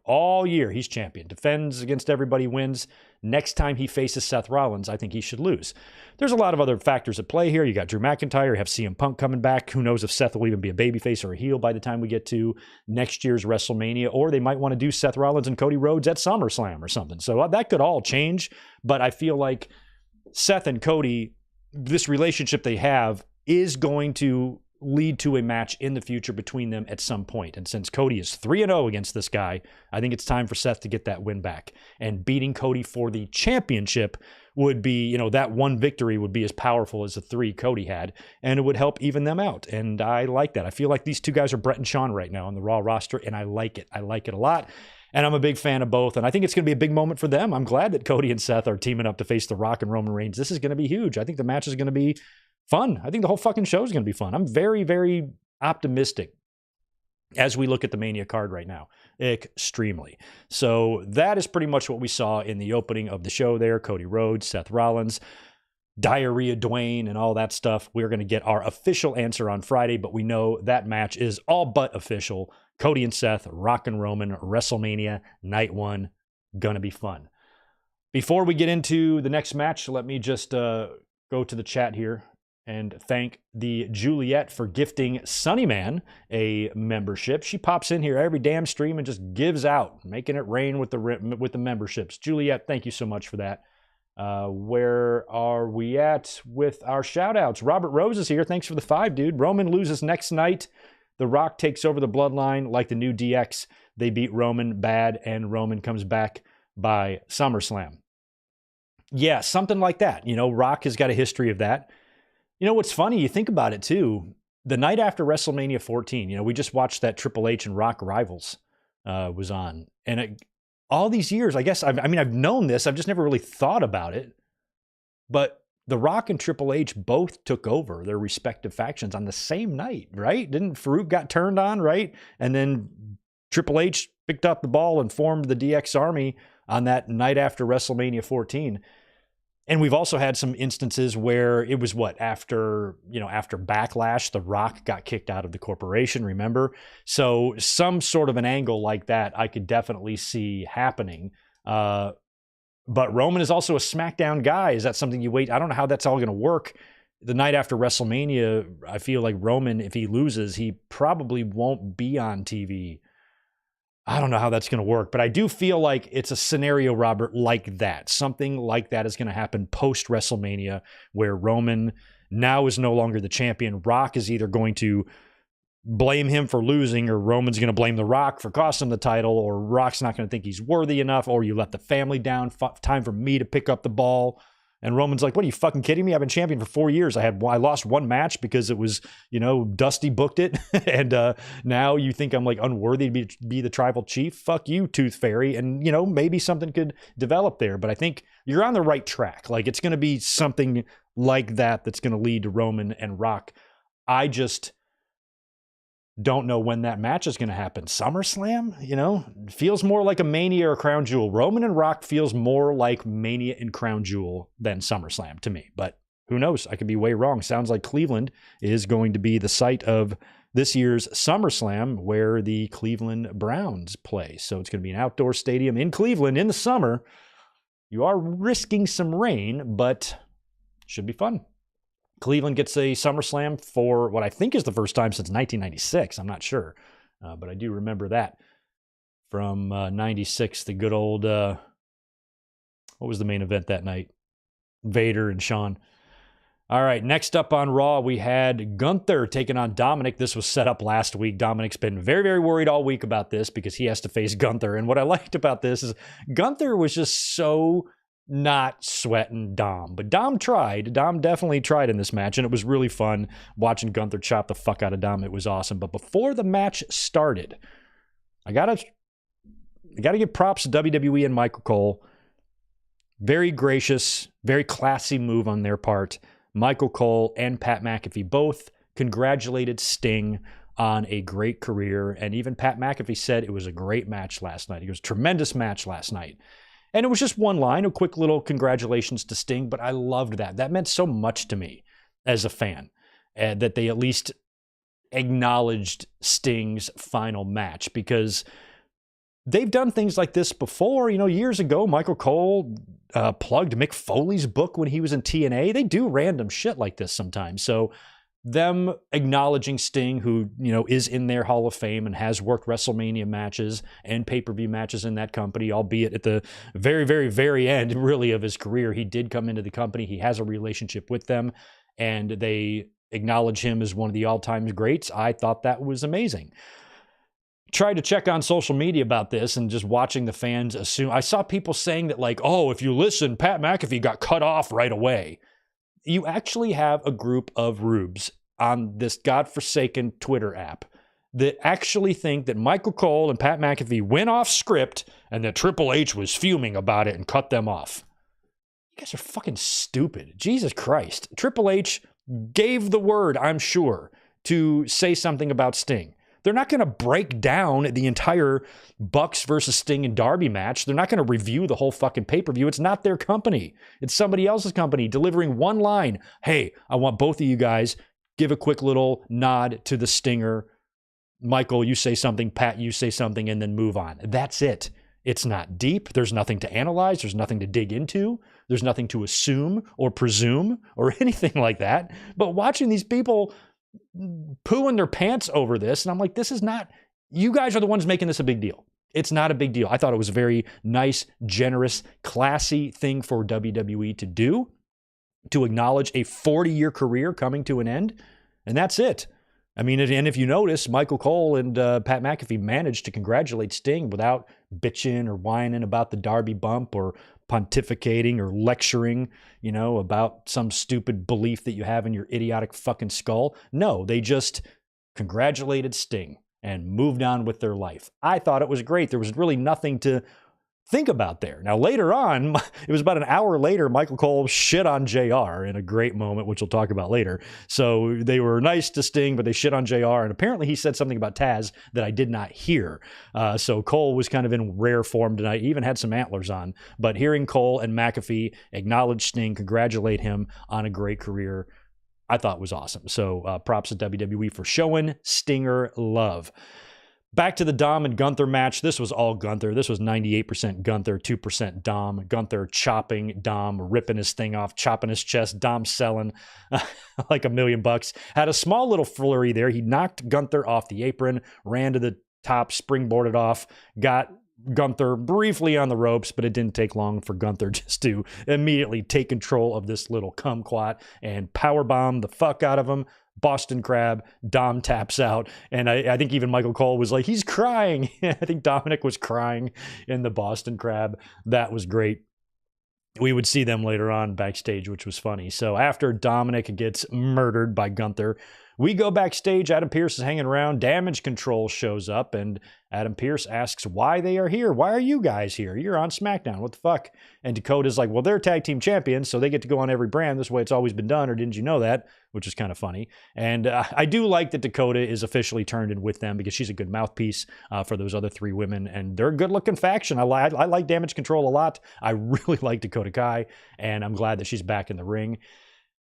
Speaker 1: All year he's champion. Defends against everybody, wins. Next time he faces Seth Rollins, I think he should lose. There's a lot of other factors at play here. You got Drew McIntyre, you have CM Punk coming back. Who knows if Seth will even be a babyface or a heel by the time we get to next year's WrestleMania. Or they might want to do Seth Rollins and Cody Rhodes at SummerSlam or something. So that could all change. But I feel like Seth and Cody, this relationship they have is going to lead to a match in the future between them at some point. And since Cody is 3-0 against this guy, I think it's time for Seth to get that win back. And beating Cody for the championship would be, that one victory would be as powerful as the 3 Cody had, and it would help even them out. And I like that. I feel like these two guys are Brett and Shawn right now on the Raw roster, and I like it. I like it a lot. And I'm a big fan of both. And I think it's going to be a big moment for them. I'm glad that Cody and Seth are teaming up to face The Rock and Roman Reigns. This is going to be huge. I think the match is going to be fun. I think the whole fucking show is going to be fun. I'm very, very optimistic as we look at the Mania card right now. Extremely. So that is pretty much what we saw in the opening of the show there. Cody Rhodes, Seth Rollins, Diarrhea Dwayne, and all that stuff. We're going to get our official answer on Friday, but we know that match is all but official. Cody and Seth, Rock and Roman, WrestleMania, night one. Going to be fun. Before we get into the next match, let me just go to the chat here and thank the Juliet for gifting Sunnyman a membership. She pops in here every damn stream and just gives out, making it rain with the memberships. Juliet, thank you so much for that. Where are we at with our shout-outs? Robert Rose is here. Thanks for the 5, dude. Roman loses next night. The Rock takes over the Bloodline like the new DX. They beat Roman bad, and Roman comes back by SummerSlam. Yeah, something like that. Rock has got a history of that. What's funny, you think about it too, the night after WrestleMania 14, we just watched that Triple H and Rock Rivals was on. And all these years, I guess, I've known this, I've just never really thought about it. But The Rock and Triple H both took over their respective factions on the same night, right? Didn't Farouk got turned on, right? And then Triple H picked up the ball and formed the DX Army on that night after WrestleMania 14. And we've also had some instances where it was after Backlash, The Rock got kicked out of the corporation, remember? So some sort of an angle like that I could definitely see happening. But Roman is also a SmackDown guy. Is that something you wait? I don't know how that's all going to work. The night after WrestleMania, I feel like Roman, if he loses, he probably won't be on TV. I don't know how that's going to work, but I do feel like it's a scenario, Robert, like that. Something like that is going to happen post-WrestleMania where Roman now is no longer the champion. Rock is either going to blame him for losing, or Roman's going to blame The Rock for costing him the title, or Rock's not going to think he's worthy enough, or you let the family down, time for me to pick up the ball. And Roman's like, what, are you fucking kidding me? I've been champion for 4 years. I lost one match because it was, Dusty booked it. And now you think I'm like unworthy to be the tribal chief? Fuck you, Tooth Fairy. And, maybe something could develop there. But I think you're on the right track. Like, it's going to be something like that that's going to lead to Roman and Rock. I just don't know when that match is going to happen. SummerSlam, feels more like a Mania or Crown Jewel. Roman and Rock feels more like Mania and Crown Jewel than SummerSlam to me, but who knows? I could be way wrong. Sounds like Cleveland is going to be the site of this year's SummerSlam, where the Cleveland Browns play. So it's going to be an outdoor stadium in Cleveland in the summer. You are risking some rain, but should be fun. Cleveland gets a SummerSlam for what I think is the first time since 1996. I'm not sure, but I do remember that from 96, the good old, what was the main event that night? Vader and Shawn. All right, next up on Raw, we had Gunther taking on Dominic. This was set up last week. Dominic's been very, very worried all week about this because he has to face Gunther. And what I liked about this is Gunther was just so not sweating Dom. But Dom tried. Dom definitely tried in this match, and it was really fun watching Gunther chop the fuck out of Dom. It was awesome. But before the match started, I gotta give props to WWE and Michael Cole. Very gracious, very classy move on their part. Michael Cole and Pat McAfee both congratulated Sting on a great career. And even Pat McAfee said it was a great match last night. It was a tremendous match last night. And it was just one line, a quick little congratulations to Sting, but I loved that. That meant so much to me as a fan, that they at least acknowledged Sting's final match, because they've done things like this before. You know, years ago, Michael Cole plugged Mick Foley's book when he was in TNA. They do random shit like this sometimes. So them acknowledging Sting, who, you know, is in their Hall of Fame and has worked WrestleMania matches and pay-per-view matches in that company, albeit at the very, very, very end, really, of his career. He did come into the company. He has a relationship with them, and they acknowledge him as one of the all-time greats. I thought that was amazing. Tried to check on social media about this, and just watching the fans assume. I saw people saying that, like, oh, if you listen, Pat McAfee got cut off right away. You actually have a group of rubes on this godforsaken Twitter app that actually think that Michael Cole and Pat McAfee went off script and that Triple H was fuming about it and cut them off. You guys are fucking stupid. Jesus Christ. Triple H gave the word, I'm sure, to say something about Sting. They're not going to break down the entire Bucks versus Sting and Darby match. They're not going to review the whole fucking pay-per-view. It's not their company. It's somebody else's company delivering one line. Hey, I want both of you guys, give a quick little nod to the Stinger. Michael, you say something. Pat, you say something, and then move on. That's it. It's not deep. There's nothing to analyze. There's nothing to dig into. There's nothing to assume or presume or anything like that. But watching these people pooing their pants over this, and I'm like, this is not, you guys are the ones making this a big deal. It's not a big deal. I thought it was a very nice, generous, classy thing for WWE to do, to acknowledge a 40-year career coming to an end, and that's it. I mean, and if you notice, Michael Cole and Pat McAfee managed to congratulate Sting without bitching or whining about the Darby bump or pontificating or lecturing, you know, about some stupid belief that you have in your idiotic fucking skull. No, they just congratulated Sting and moved on with their life. I thought it was great. There was really nothing to think about there. Now, later on, it was about an hour later, Michael Cole shit on JR in a great moment, which we'll talk about later. So they were nice to Sting, but they shit on JR. And apparently he said something about Taz that I did not hear. So Cole was kind of in rare form tonight. He even had some antlers on. But hearing Cole and McAfee acknowledge Sting, congratulate him on a great career, I thought was awesome. So props to WWE for showing Stinger love. Back to the Dom and Gunther match. This was all Gunther. This was 98% Gunther, 2% Dom. Gunther chopping Dom, ripping his thing off, chopping his chest. Dom selling like $1 million. Had a small little flurry there. He knocked Gunther off the apron, ran to the top, springboarded off, got Gunther briefly on the ropes, but it didn't take long for Gunther just to immediately take control of this little kumquat and powerbomb the fuck out of him. Boston Crab, Dom taps out, and I think even Michael Cole was like, he's crying. I think Dominic was crying in the Boston Crab. That was great. We would see them later on backstage, which was funny. So after Dominic gets murdered by Gunther, we go backstage. Adam Pearce is hanging around. Damage Control shows up, and Adam Pearce asks why they are here. Why are you guys here? You're on SmackDown. What the fuck? And Dakota's like, well, they're tag team champions, so they get to go on every brand. This way it's always been done, or didn't you know that? Which is kind of funny. And I do like that Dakota is officially turned in with them, because she's a good mouthpiece for those other three women, and they're a good-looking faction. I like Damage Control a lot. I really like Dakota Kai, and I'm glad that she's back in the ring.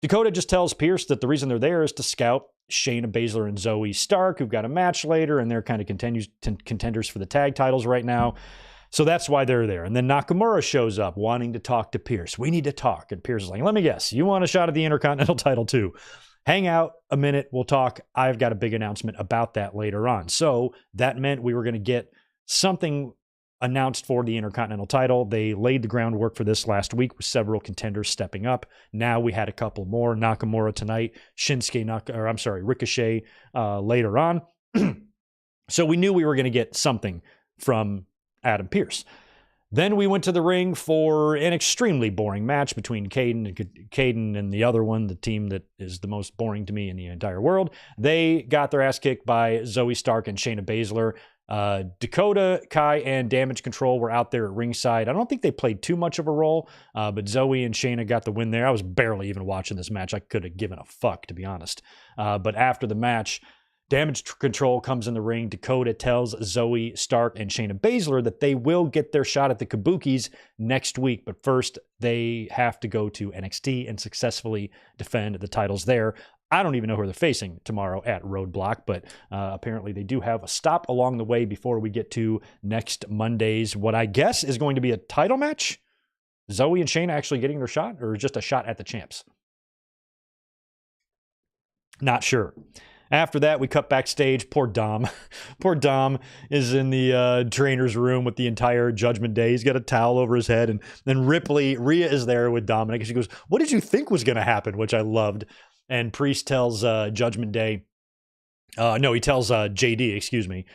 Speaker 1: Dakota just tells Pearce that the reason they're there is to scout Shayna Baszler and Zoe Stark, who've got a match later, and they're kind of contenders for the tag titles right now. So that's why they're there. And then Nakamura shows up wanting to talk to Pearce. We need to talk. And Pearce is like, let me guess, you want a shot at the Intercontinental title too? Hang out a minute. We'll talk. I've got a big announcement about that later on. So that meant we were going to get something announced for the Intercontinental title. They laid the groundwork for this last week with several contenders stepping up. Now we had a couple more. Nakamura tonight, Ricochet later on. So we knew we were going to get something from Adam Pearce. Then we went to the ring for an extremely boring match between Caden and the other one, the team that is the most boring to me in the entire world. They got their ass kicked by Zoe Stark and Shayna Baszler. Dakota, Kai, and Damage Control were out there at ringside. I don't think they played too much of a role, but Zoe and Shayna got the win there. I was barely even watching this match. I could have given a fuck, to be honest. But after the match, Damage Control comes in the ring. Dakota tells Zoe Stark and Shayna Baszler that they will get their shot at the Kabukis next week. But first, they have to go to NXT and successfully defend the titles there. I don't even know who they're facing tomorrow at Roadblock, but apparently they do have a stop along the way before we get to next Monday's, what I guess is going to be a title match. Zoe and Shayna actually getting their shot, or just a shot at the champs? Not sure. After that, we cut backstage. Poor Dom. Poor Dom is in the trainer's room with the entire Judgment Day. He's got a towel over his head. And then Rhea is there with Dominic. And she goes, "What did you think was going to happen?" Which I loved. And Priest tells Judgment Day, he tells JD, excuse me,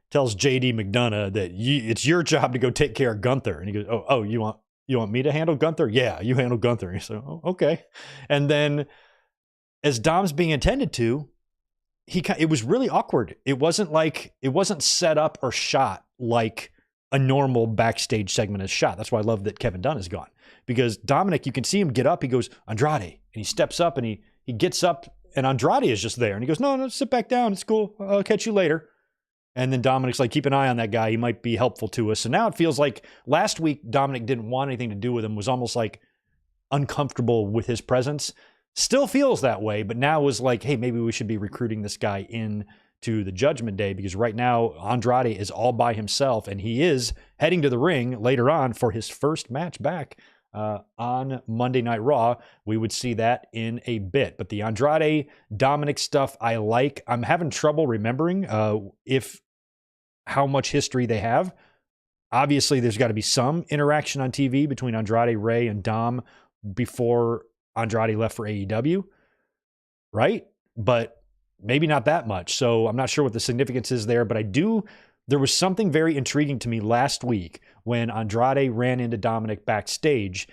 Speaker 1: tells JD McDonough that it's your job to go take care of Gunther. And he goes, oh, you want me to handle Gunther? Yeah, you handle Gunther. And he said, "Oh, okay." And then as Dom's being attended to, it was really awkward. It wasn't set up or shot like a normal backstage segment is shot. That's why I love that Kevin Dunn is gone, because Dominic, you can see him get up. He goes, "Andrade," and he steps up and he gets up and Andrade is just there. And he goes, no, sit back down. It's cool. I'll catch you later. And then Dominic's like, "Keep an eye on that guy. He might be helpful to us." So now it feels like last week, Dominic didn't want anything to do with him, was almost like uncomfortable with his presence. Still feels that way, but now was like, hey, maybe we should be recruiting this guy in to the Judgment Day, because right now Andrade is all by himself and he is heading to the ring later on for his first match back on Monday Night Raw. We would see that in a bit. But the Andrade Dominic stuff I like. I'm having trouble remembering how much history they have. Obviously, there's got to be some interaction on TV between Andrade, Ray, and Dom before Andrade left for AEW, right? But maybe not that much. So I'm not sure what the significance is there, but there was something very intriguing to me last week when Andrade ran into Dominic backstage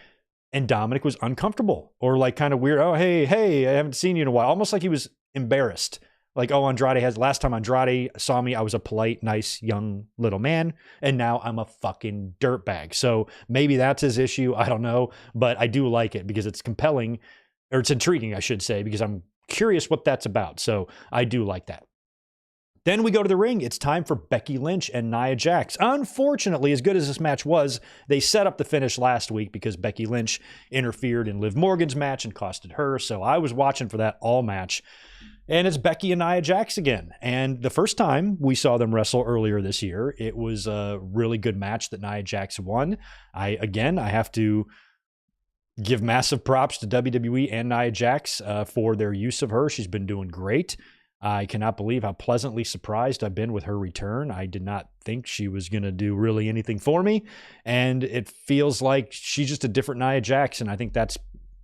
Speaker 1: and Dominic was uncomfortable or like kind of weird. "Oh, hey, I haven't seen you in a while." Almost like he was embarrassed. Like, "Oh, last time Andrade saw me, I was a polite, nice, young little man, and now I'm a fucking dirtbag." So maybe that's his issue. I don't know, but I do like it because it's compelling, or it's intriguing, I should say, because I'm curious what that's about. So I do like that. Then we go to the ring. It's time for Becky Lynch and Nia Jax. Unfortunately, as good as this match was, they set up the finish last week because Becky Lynch interfered in Liv Morgan's match and costed her. So I was watching for that all match. And it's Becky and Nia Jax again. And the first time we saw them wrestle earlier this year, it was a really good match that Nia Jax won. I have to give massive props to WWE and Nia Jax for their use of her. She's been doing great. I cannot believe how pleasantly surprised I've been with her return. I did not think she was going to do really anything for me. And it feels like she's just a different Nia Jax. And I think that's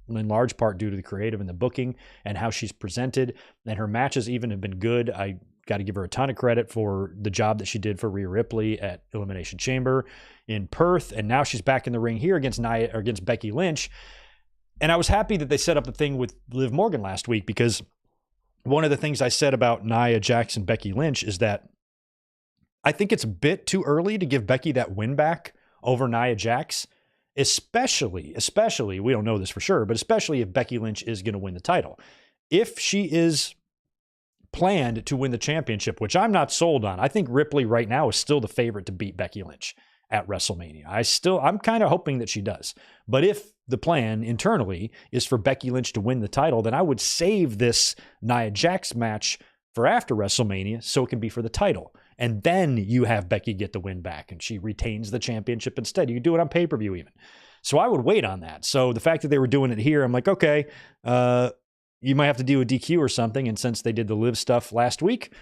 Speaker 1: in large part due to the creative and the booking and how she's presented. And her matches even have been good. I got to give her a ton of credit for the job that she did for Rhea Ripley at Elimination Chamber in Perth. And now she's back in the ring here against Becky Lynch. And I was happy that they set up the thing with Liv Morgan last week, because one of the things I said about Nia Jax and Becky Lynch is that I think it's a bit too early to give Becky that win back over Nia Jax. Especially, we don't know this for sure, but especially if Becky Lynch is going to win the title. If she is planned to win the championship, which I'm not sold on, I think Ripley right now is still the favorite to beat Becky Lynch at WrestleMania. I'm kind of hoping that she does. But if the plan internally is for Becky Lynch to win the title, then I would save this Nia Jax match for after WrestleMania so it can be for the title. And then you have Becky get the win back and she retains the championship instead. You can do it on pay-per-view even. So I would wait on that. So the fact that they were doing it here, I'm like, okay, you might have to do a DQ or something. And since they did the Liv stuff last week,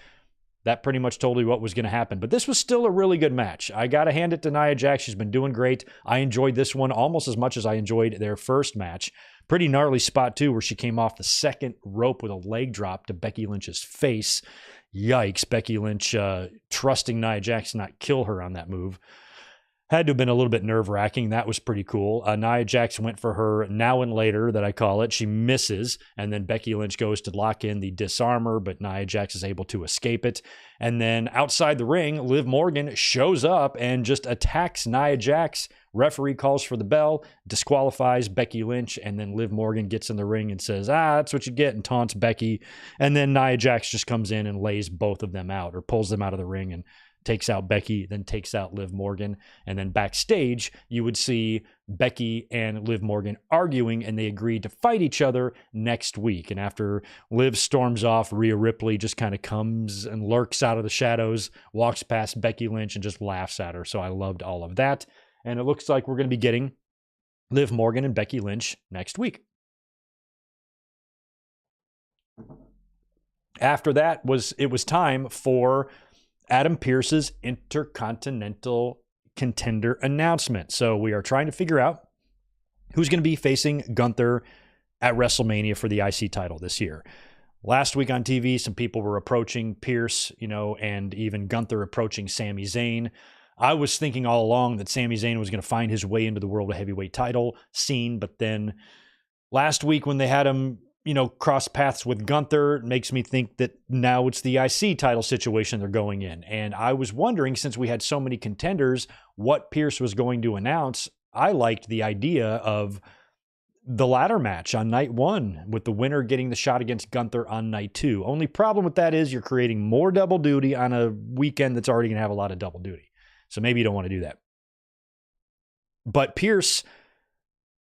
Speaker 1: that pretty much told you what was going to happen. But this was still a really good match. I got to hand it to Nia Jax. She's been doing great. I enjoyed this one almost as much as I enjoyed their first match. Pretty gnarly spot too, where she came off the second rope with a leg drop to Becky Lynch's face. Yikes, Becky Lynch trusting Nia Jax to not kill her on that move. Had to have been a little bit nerve-wracking. That was pretty cool. Nia Jax went for her now and later, that I call it. She misses, and then Becky Lynch goes to lock in the disarmor, but Nia Jax is able to escape it. And then outside the ring, Liv Morgan shows up and just attacks Nia Jax. Referee calls for the bell, disqualifies Becky Lynch, and then Liv Morgan gets in the ring and says, that's what you get, and taunts Becky. And then Nia Jax just comes in and lays both of them out, or pulls them out of the ring and takes out Becky, then takes out Liv Morgan. And then backstage, you would see Becky and Liv Morgan arguing, and they agreed to fight each other next week. And after Liv storms off, Rhea Ripley just kind of comes and lurks out of the shadows, walks past Becky Lynch and just laughs at her. So I loved all of that. And it looks like we're going to be getting Liv Morgan and Becky Lynch next week. After that, it was time for Adam Pearce's Intercontinental Contender announcement. So we are trying to figure out who's going to be facing Gunther at WrestleMania for the IC title this year. Last week on TV, some people were approaching Pearce, and even Gunther approaching Sami Zayn. I was thinking all along that Sami Zayn was going to find his way into the World Heavyweight title scene, but then last week when they had him cross paths with Gunther, makes me think that now it's the IC title situation they're going in. And I was wondering, since we had so many contenders, what Pearce was going to announce. I liked the idea of the ladder match on night 1, with the winner getting the shot against Gunther on night 2. Only problem with that is you're creating more double duty on a weekend that's already going to have a lot of double duty. So maybe you don't want to do that. But Pearce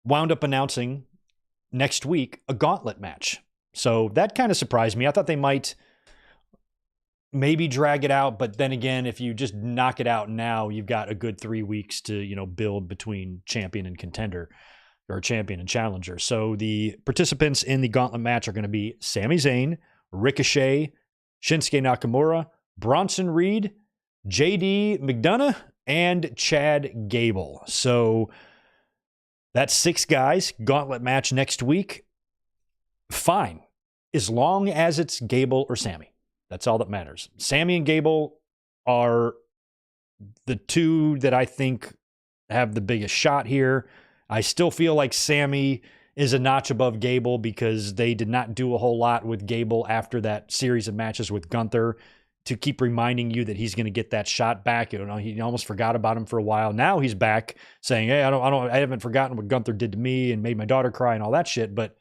Speaker 1: wound up announcing next week a gauntlet match. So that kind of surprised me. I thought they might maybe drag it out, but then again, if you just knock it out now, you've got a good 3 weeks to, build between champion and contender, or champion and challenger. So the participants in the gauntlet match are going to be Sami Zayn, Ricochet, Shinsuke Nakamura, Bronson Reed, JD McDonough, and Chad Gable. So that's 6 guys. Gauntlet match next week. Fine. As long as it's Gable or Sammy. That's all that matters. Sammy and Gable are the 2 that I think have the biggest shot here. I still feel like Sammy is a notch above Gable because they did not do a whole lot with Gable after that series of matches with Gunther to keep reminding you that he's going to get that shot back. He almost forgot about him for a while. Now he's back saying, hey, I haven't forgotten what Gunther did to me and made my daughter cry and all that shit. But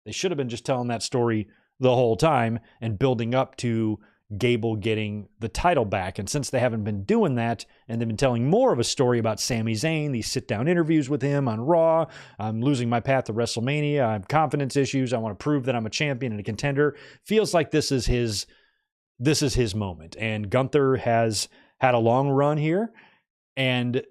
Speaker 1: they should have been just telling that story the whole time and building up to Gable getting the title back. And since they haven't been doing that, and they've been telling more of a story about Sami Zayn, these sit-down interviews with him on Raw, I'm losing my path to WrestleMania, I have confidence issues, I want to prove that I'm a champion and a contender, feels like this is his moment. And Gunther has had a long run here, and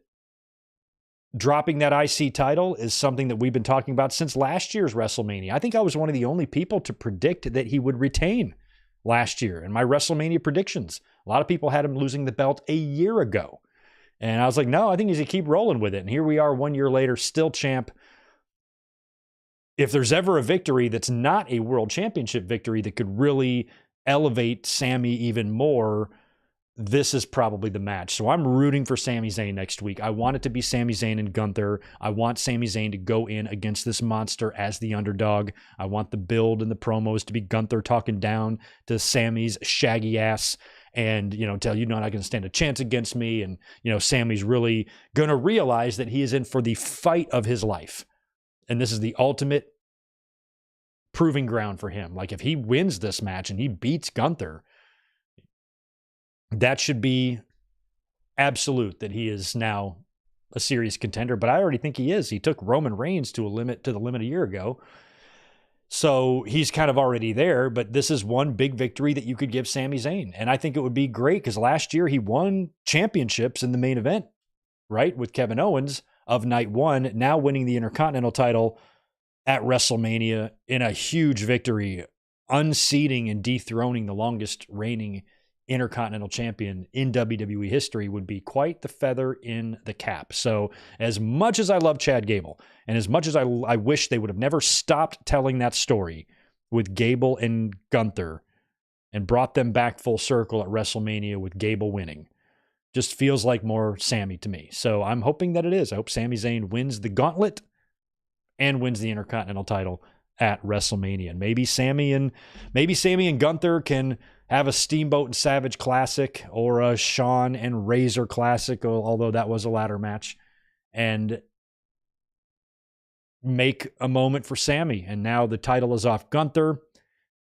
Speaker 1: dropping that IC title is something that we've been talking about since last year's WrestleMania. I think I was one of the only people to predict that he would retain last year in my WrestleMania predictions. A lot of people had him losing the belt a year ago. And I was like, no, I think he's going to keep rolling with it. And here we are 1 year later, still champ. If there's ever a victory that's not a world championship victory that could really elevate Sami even more, this is probably the match. So I'm rooting for Sami Zayn next week. I want it to be Sami Zayn and Gunther. I want Sami Zayn to go in against this monster as the underdog. I want the build and the promos to be Gunther talking down to Sami's shaggy ass and, tell you, not going to stand a chance against me. And, Sami's really going to realize that he is in for the fight of his life. And this is the ultimate proving ground for him. Like, if he wins this match and he beats Gunther, that should be absolute that he is now a serious contender. But I already think he is. He took Roman Reigns to the limit a year ago. So he's kind of already there, but this is one big victory that you could give Sami Zayn. And I think it would be great because last year he won championships in the main event, right? With Kevin Owens of night 1, now winning the Intercontinental title at WrestleMania in a huge victory, unseating and dethroning the longest reigning Intercontinental champion in WWE history would be quite the feather in the cap. So as much as I love Chad Gable, and as much as I wish they would have never stopped telling that story with Gable and Gunther and brought them back full circle at WrestleMania with Gable winning, just feels like more Sami to me. So I'm hoping that it is. I hope Sami Zayn wins the gauntlet and wins the Intercontinental title at WrestleMania. And maybe Sami and Gunther can have a Steamboat and Savage Classic or a Shawn and Razor Classic, although that was a ladder match, and make a moment for Sami. And now the title is off Gunther.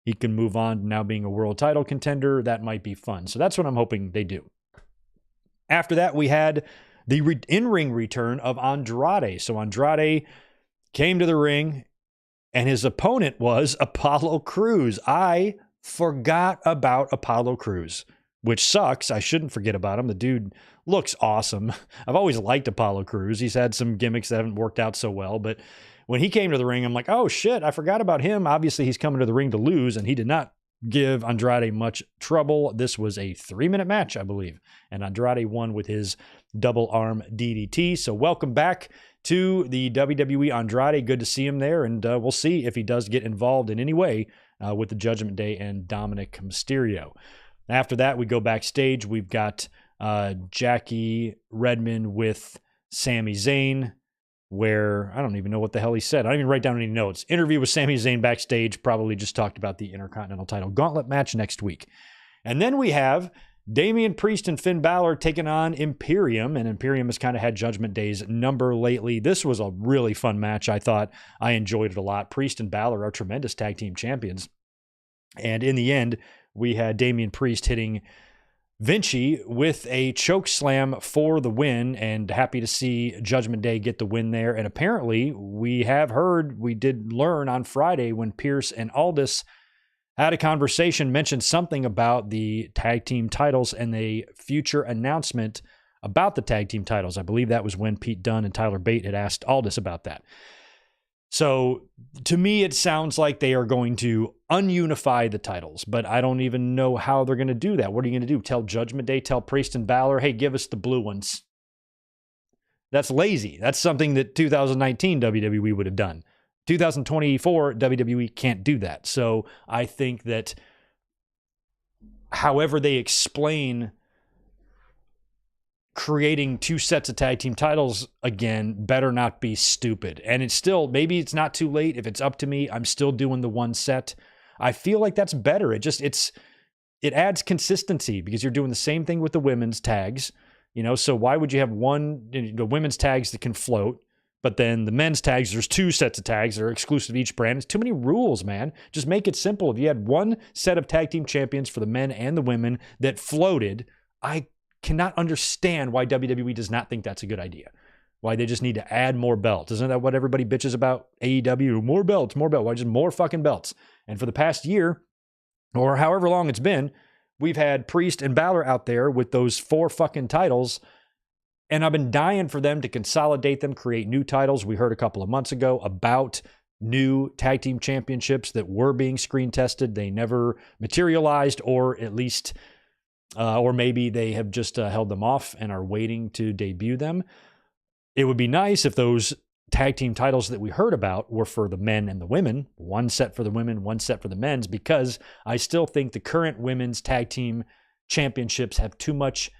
Speaker 1: He can move on to now being a world title contender. That might be fun. So that's what I'm hoping they do. After that, we had the in-ring return of Andrade. So Andrade came to the ring, and his opponent was Apollo Crews. I forgot about Apollo Crews, which sucks. I shouldn't forget about him. The dude looks awesome. I've always liked Apollo Crews. He's had some gimmicks that haven't worked out so well, but when he came to the ring, I'm like, oh shit, I forgot about him. Obviously, he's coming to the ring to lose, and he did not give Andrade much trouble. This was a 3-minute match, I believe, and Andrade won with his double arm DDT. So welcome back to the WWE, Andrade. Good to see him there, and we'll see if he does get involved in any way with the Judgment Day and Dominic Mysterio. After that, we go backstage. We've got Jackie Redmond with Sami Zayn, where I don't even know what the hell he said. I don't even write down any notes. Interview with Sami Zayn backstage, probably just talked about the Intercontinental title gauntlet match next week. And then we have Damian Priest and Finn Balor taking on Imperium, and Imperium has kind of had Judgment Day's number lately. This was a really fun match. I thought I enjoyed it a lot. Priest and Balor are tremendous tag team champions. And in the end, we had Damian Priest hitting Vinci with a choke slam for the win, and happy to see Judgment Day get the win there. And apparently we did learn on Friday when Pierce and Aldis had a conversation, mentioned something about the tag team titles and a future announcement about the tag team titles. I believe that was when Pete Dunne and Tyler Bate had asked Aldis about that. So to me, it sounds like they are going to ununify the titles, but I don't even know how they're going to do that. What are you going to do? Tell Judgment Day, tell Priest and Balor, hey, give us the blue ones. That's lazy. That's something that 2019 WWE would have done. 2024 WWE can't do that. So I think that however they explain creating two sets of tag team titles again better not be stupid. And it's still, maybe it's not too late. If it's up to me, I'm still doing the one set. I feel like that's better. It adds consistency because you're doing the same thing with the women's tags, so why would you have the women's tags that can float, but then the men's tags, there's two sets of tags that are exclusive to each brand. It's too many rules, man. Just make it simple. If you had one set of tag team champions for the men and the women that floated, I cannot understand why WWE does not think that's a good idea. Why they just need to add more belts. Isn't that what everybody bitches about AEW? More belts, more belts. Why just more fucking belts? And for the past year, or however long it's been, we've had Priest and Balor out there with those 4 fucking titles, and I've been dying for them to consolidate them, create new titles. We heard a couple of months ago about new tag team championships that were being screen tested. They never materialized, or at least or maybe they have just held them off and are waiting to debut them. It would be nice if those tag team titles that we heard about were for the men and the women, one set for the women, one set for the men's, because I still think the current women's tag team championships have too much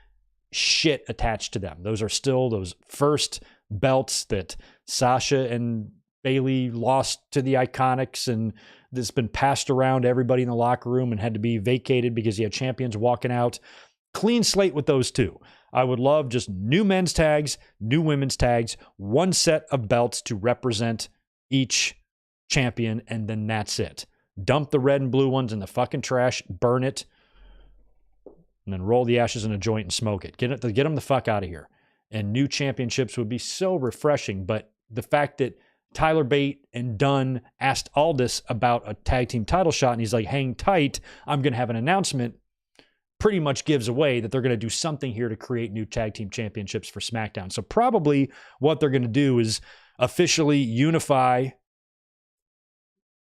Speaker 1: shit attached to them. Those are still those first belts that Sasha and Bayley lost to the Iconics, and this been passed around to everybody in the locker room and had to be vacated because you had champions walking out. Clean slate with those two. I would love just new men's tags, new women's tags, one set of belts to represent each champion, and then that's it. Dump the red and blue ones in the fucking trash, burn it, and then roll the ashes in a joint and smoke it. Get them the fuck out of here. And new championships would be so refreshing, but the fact that Tyler Bate and Dunn asked Aldis about a tag team title shot, and he's like, hang tight, I'm going to have an announcement, pretty much gives away that they're going to do something here to create new tag team championships for SmackDown. So probably what they're going to do is officially unify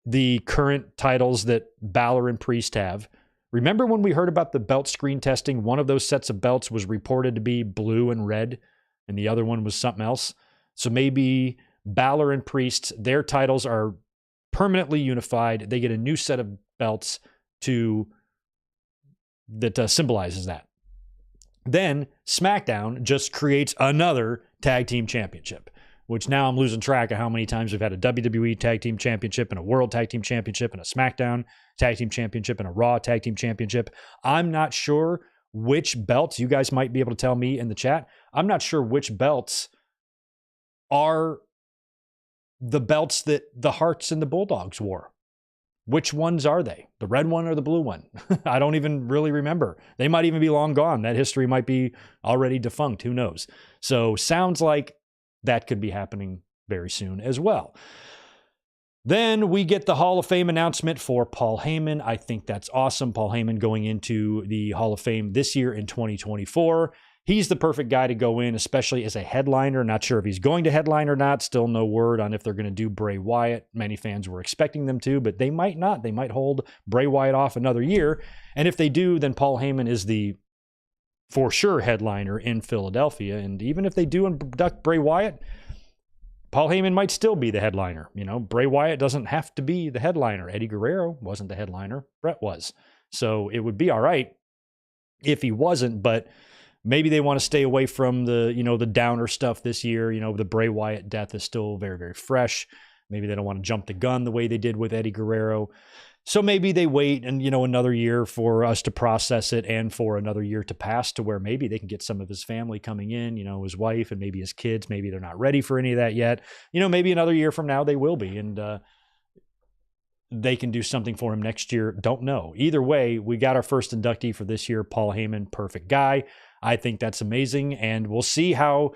Speaker 1: the current titles that Balor and Priest have. Remember when we heard about the belt screen testing? One of those sets of belts was reported to be blue and red, and the other one was something else. So maybe Balor and Priest, their titles are permanently unified. They get a new set of belts that symbolizes that. Then SmackDown just creates another tag team championship, which now I'm losing track of how many times we've had a WWE tag team championship and a World Tag Team Championship and a SmackDown tag team championship and a Raw tag team championship. I'm not sure which belts, you guys might be able to tell me in the chat. I'm not sure which belts are the belts that the Hearts and the Bulldogs wore. Which ones are they? The red one or the blue one? I don't even really remember. They might even be long gone. That history might be already defunct. Who knows? So sounds like that could be happening very soon as well. Then we get the Hall of Fame announcement for Paul Heyman. I think that's awesome. Paul Heyman going into the Hall of Fame this year in 2024. He's the perfect guy to go in, especially as a headliner. Not sure if he's going to headline or not. Still no word on if they're going to do Bray Wyatt. Many fans were expecting them to, but they might not. They might hold Bray Wyatt off another year. And if they do, then Paul Heyman is the for sure headliner in Philadelphia. And even if they do induct Bray Wyatt, Paul Heyman might still be the headliner. You know, Bray Wyatt doesn't have to be the headliner. Eddie Guerrero wasn't the headliner. Brett was. So it would be all right if he wasn't, but maybe they want to stay away from the, the downer stuff this year. The Bray Wyatt death is still very, very fresh. Maybe they don't want to jump the gun the way they did with Eddie Guerrero. So maybe they wait and, another year for us to process it and for another year to pass to where maybe they can get some of his family coming in, his wife and maybe his kids. Maybe they're not ready for any of that yet. Maybe another year from now they will be. And they can do something for him next year. Don't know. Either way, we got our first inductee for this year, Paul Heyman, perfect guy. I think that's amazing. And we'll see how,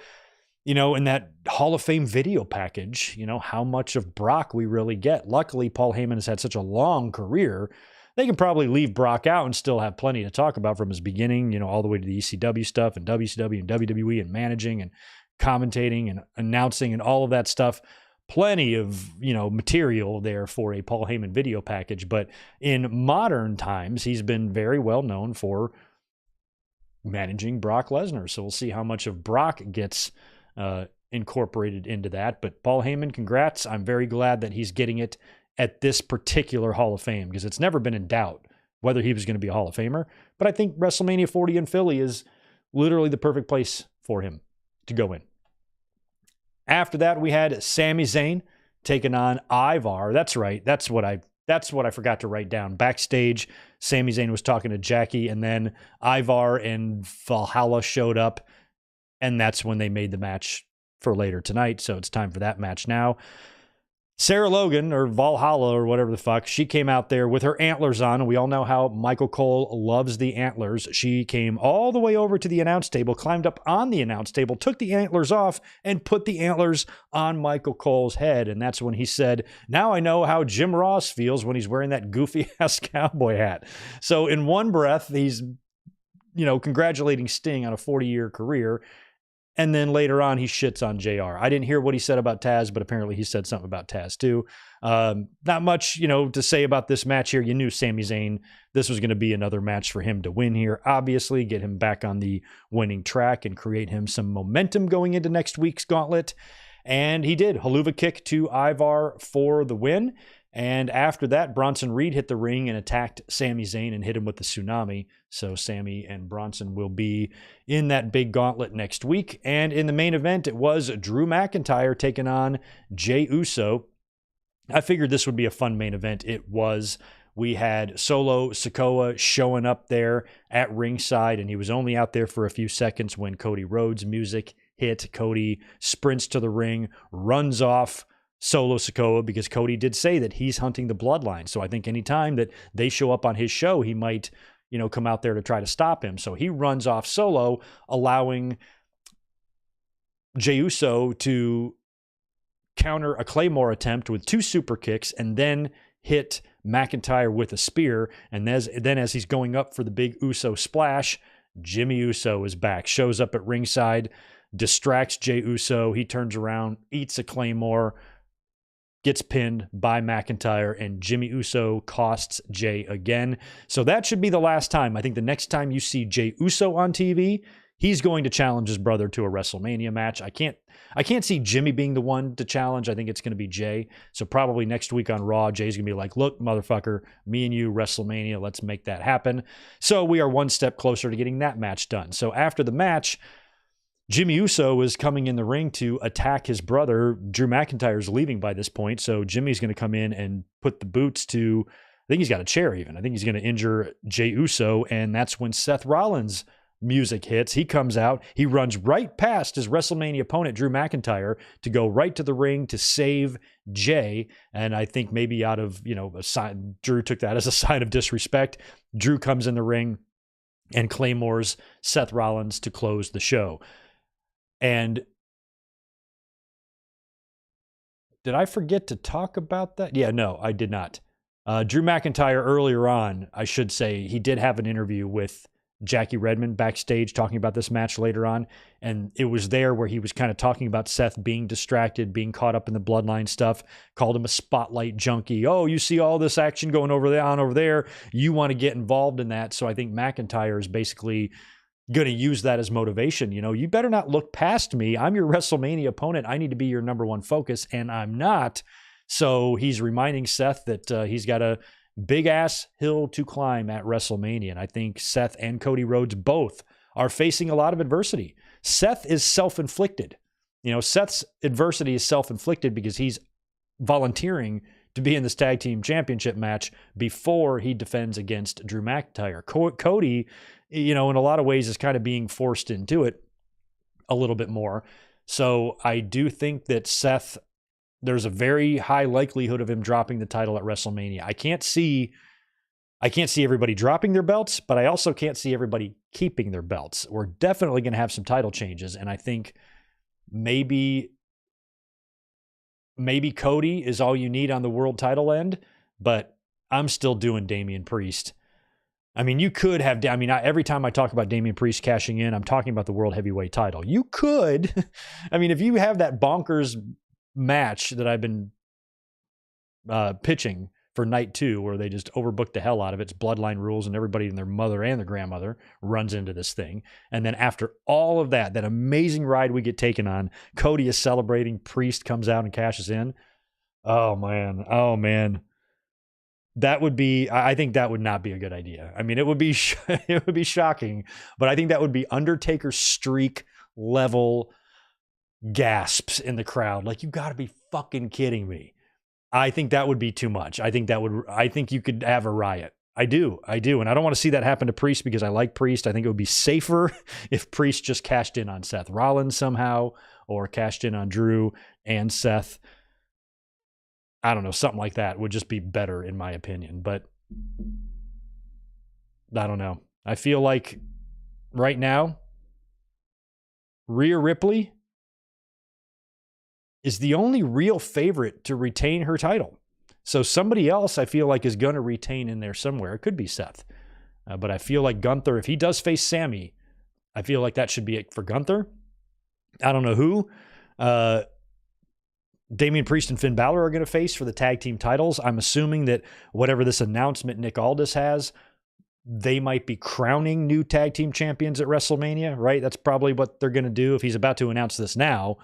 Speaker 1: in that Hall of Fame video package, how much of Brock we really get. Luckily, Paul Heyman has had such a long career. They can probably leave Brock out and still have plenty to talk about from his beginning, all the way to the ECW stuff and WCW and WWE and managing and commentating and announcing and all of that stuff. Plenty of, material there for a Paul Heyman video package. But in modern times, he's been very well known for managing Brock Lesnar. So we'll see how much of Brock gets incorporated into that. But Paul Heyman, congrats. I'm very glad that he's getting it at this particular Hall of Fame because it's never been in doubt whether he was going to be a Hall of Famer. But I think WrestleMania 40 in Philly is literally the perfect place for him to go in. After that, we had Sami Zayn taking on Ivar. That's right. That's what I forgot to write down. Backstage, Sami Zayn was talking to Jackie, and then Ivar and Valhalla showed up, and that's when they made the match for later tonight. So it's time for that match now. Sarah Logan, or Valhalla, or whatever the fuck, she came out there with her antlers on, and we all know how Michael Cole loves the antlers. She came all the way over to the announce table, climbed up on the announce table, took the antlers off, and put the antlers on Michael Cole's head. And that's when he said, now I know how Jim Ross feels when he's wearing that goofy-ass cowboy hat. So in one breath, he's, congratulating Sting on a 40-year career. And then later on, he shits on JR. I didn't hear what he said about Taz, but apparently he said something about Taz too. Not much, to say about this match here. You knew Sami Zayn, this was going to be another match for him to win here. Obviously, get him back on the winning track and create him some momentum going into next week's gauntlet. And he did. Haluva kick to Ivar for the win. And after that, Bronson Reed hit the ring and attacked Sami Zayn and hit him with the tsunami. So Sami and Bronson will be in that big gauntlet next week. And in the main event, it was Drew McIntyre taking on Jey Uso. I figured this would be a fun main event. It was. We had Solo Sikoa showing up there at ringside, and he was only out there for a few seconds when Cody Rhodes' music hit. Cody sprints to the ring, runs off Solo Sikoa because Cody did say that he's hunting the bloodline. So I think anytime that they show up on his show, he might, come out there to try to stop him. So he runs off Solo, allowing Jey Uso to counter a Claymore attempt with 2 super kicks and then hit McIntyre with a spear. And then as he's going up for the big Uso splash, Jimmy Uso is back, shows up at ringside, distracts Jey Uso. He turns around, eats a Claymore, gets pinned by McIntyre, and Jimmy Uso costs Jey again. So that should be the last time. I think the next time you see Jey Uso on TV, he's going to challenge his brother to a WrestleMania match. I can't see Jimmy being the one to challenge. I think it's going to be Jay. So probably next week on Raw, Jay's going to be like, look, motherfucker, me and you, WrestleMania, let's make that happen. So we are one step closer to getting that match done. So after the match, Jimmy Uso is coming in the ring to attack his brother. Drew McIntyre's leaving by this point. So Jimmy's going to come in and put the boots to, I think he's got a chair even. I think he's going to injure Jey Uso. And that's when Seth Rollins' music hits. He comes out. He runs right past his WrestleMania opponent, Drew McIntyre, to go right to the ring to save Jey. And I think maybe out of, a sign, Drew took that as a sign of disrespect. Drew comes in the ring and claymores Seth Rollins to close the show. And did I forget to talk about that? Yeah, no, I did not. Drew McIntyre earlier on, I should say, he did have an interview with Jackie Redmond backstage talking about this match later on. And it was there where he was kind of talking about Seth being distracted, being caught up in the bloodline stuff, called him a spotlight junkie. Oh, you see all this action going over there. You want to get involved in that. So I think McIntyre is basically going to use that as motivation. You better not look past me. I'm your WrestleMania opponent. I need to be your number one focus, and I'm not. So he's reminding Seth that he's got a big ass hill to climb at WrestleMania. And I think Seth and Cody Rhodes both are facing a lot of adversity. Seth is self-inflicted. Seth's adversity is self-inflicted because he's volunteering to be in this tag team championship match before he defends against Drew McIntyre. Cody, in a lot of ways is kind of being forced into it a little bit more. So I do think that Seth, there's a very high likelihood of him dropping the title at WrestleMania. I can't see everybody dropping their belts, but I also can't see everybody keeping their belts. We're definitely going to have some title changes. And I think maybe Cody is all you need on the world title end, but I'm still doing Damian Priest. I mean, you could have, every time I talk about Damian Priest cashing in, I'm talking about the world heavyweight title. You could, if you have that bonkers match that I've been pitching for night 2, where they just overbooked the hell out of it, it's bloodline rules and everybody and their mother and their grandmother runs into this thing. And then after all of that amazing ride we get taken on, Cody is celebrating, Priest comes out and cashes in. Oh man. That would be, I think that would not be a good idea. It would be, it would be shocking, but I think that would be Undertaker streak level gasps in the crowd. Like, you gotta be fucking kidding me. I think that would be too much. I think you could have a riot. I do. And I don't want to see that happen to Priest because I like Priest. I think it would be safer if Priest just cashed in on Seth Rollins somehow, or cashed in on Drew and Seth. I don't know, something like that would just be better in my opinion. But I don't know. I feel like right now, Rhea Ripley is the only real favorite to retain her title. So somebody else I feel like is going to retain in there somewhere. It could be Seth. But I feel like Gunther, if he does face Sammy, I feel like that should be it for Gunther. I don't know who. Damian Priest and Finn Balor are going to face for the tag team titles. I'm assuming that whatever this announcement Nick Aldis has, they might be crowning new tag team champions at WrestleMania, right? That's probably what they're going to do. If he's about to announce this now,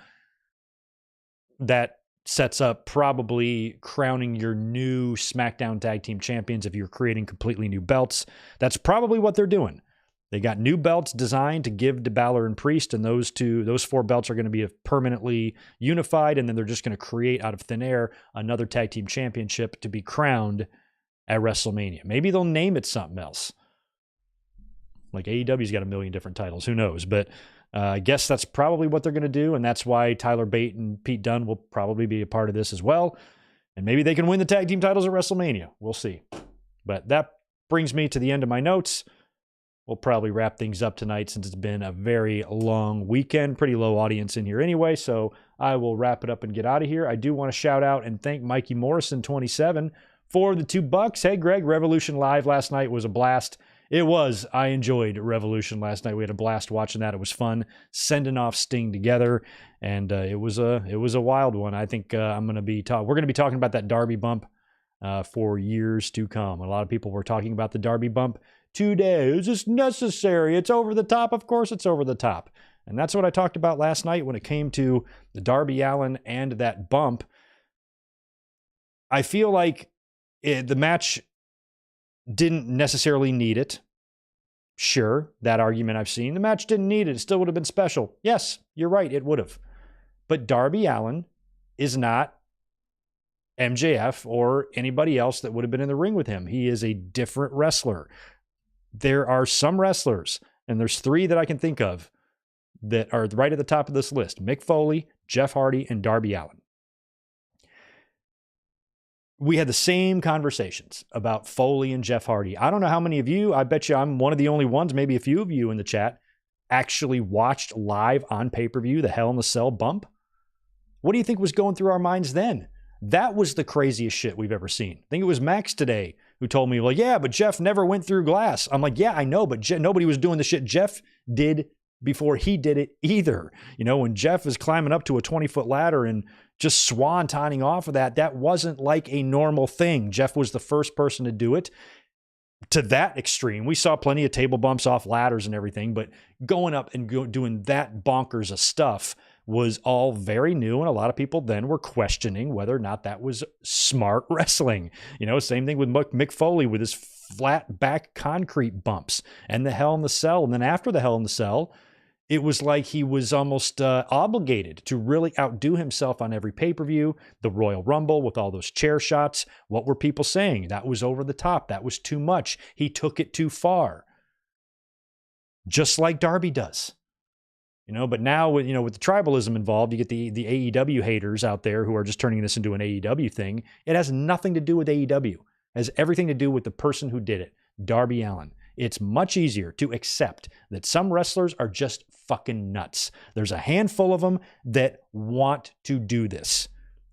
Speaker 1: that sets up probably crowning your new SmackDown tag team champions if you're creating completely new belts. That's probably what they're doing. They got new belts designed to give to Balor and Priest, and those 4 belts are going to be permanently unified, and then they're just going to create out of thin air another tag team championship to be crowned at WrestleMania. Maybe they'll name it something else. Like AEW's got a million different titles. Who knows? But I guess that's probably what they're going to do, and that's why Tyler Bate and Pete Dunne will probably be a part of this as well. And maybe they can win the tag team titles at WrestleMania. We'll see. But that brings me to the end of my notes. We'll probably wrap things up tonight since it's been a very long weekend. Pretty low audience in here anyway, so I will wrap it up and get out of here. I do want to shout out and thank Mikey Morrison 27 for the $2. Hey, Greg, Revolution Live last night was a blast. It was. I enjoyed Revolution last night. We had a blast watching that. It was fun sending off Sting together, and it was a wild one. I think we're going to be talking about that Darby bump for years to come. A lot of people were talking about the Darby bump today. Is this necessary? It's over the top. Of course it's over the top. And that's what I talked about last night when it came to the Darby Allin and that bump. I feel like the match didn't necessarily need it. Sure, that argument I've seen. The match didn't need it. It still would have been special. Yes, you're right. It would have. But Darby Allin is not MJF or anybody else that would have been in the ring with him. He is a different wrestler. There are some wrestlers, and there's 3 that I can think of that are right at the top of this list: Mick Foley, Jeff Hardy, and Darby Allin. We had the same conversations about Foley and Jeff Hardy. I don't know how many of you, I bet you I'm one of the only ones, maybe a few of you in the chat, actually watched live on pay-per-view the Hell in the Cell bump. What do you think was going through our minds then? That was the craziest shit we've ever seen. I think it was Max today who told me, well, yeah, but Jeff never went through glass. I'm like, yeah, I know, but nobody was doing the shit Jeff did before he did it either. You know, when Jeff is climbing up to a 20-foot ladder and just swantoning off of that, that wasn't like a normal thing. Jeff was the first person to do it to that extreme. We saw plenty of table bumps off ladders and everything, but going up and doing that bonkers of stuff was all very new. And a lot of people then were questioning whether or not that was smart wrestling. You know, same thing with Mick Foley with his flat back concrete bumps and the Hell in the Cell. And then after the Hell in the Cell, it was like he was almost obligated to really outdo himself on every pay-per-view. The Royal Rumble with all those chair shots. What were people saying? That was over the top. That was too much. He took it too far. Just like Darby does. You know, but now with the tribalism involved, you get the AEW haters out there who are just turning this into an AEW thing. It has nothing to do with AEW. It has everything to do with the person who did it, Darby Allin. It's much easier to accept that some wrestlers are just fucking nuts. There's a handful of them that want to do this.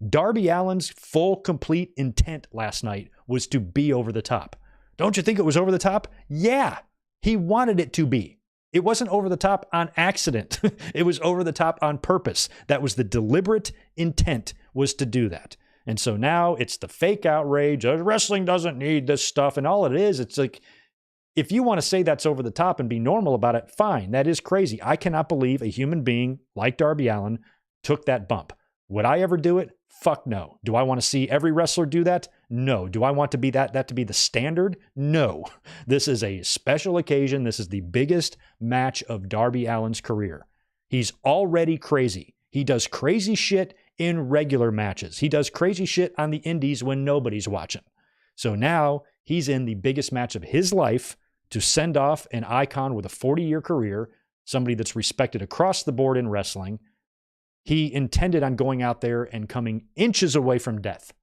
Speaker 1: Darby Allin's full, complete intent last night was to be over the top. Don't you think it was over the top? Yeah, he wanted it to be. It wasn't over the top on accident. It was over the top on purpose. That was the deliberate intent, was to do that. And so now it's the fake outrage. Wrestling doesn't need this stuff. And all it is, it's like, if you want to say that's over the top and be normal about it, fine. That is crazy. I cannot believe a human being like Darby Allin took that bump. Would I ever do it? Fuck no. Do I want to see every wrestler do that? No. Do I want to be that to be the standard? No. This is a special occasion. This is the biggest match of Darby Allin's career. He's already crazy. He does crazy shit in regular matches. He does crazy shit on the indies when nobody's watching. So now he's in the biggest match of his life to send off an icon with a 40-year career, somebody that's respected across the board in wrestling. He intended on going out there and coming inches away from death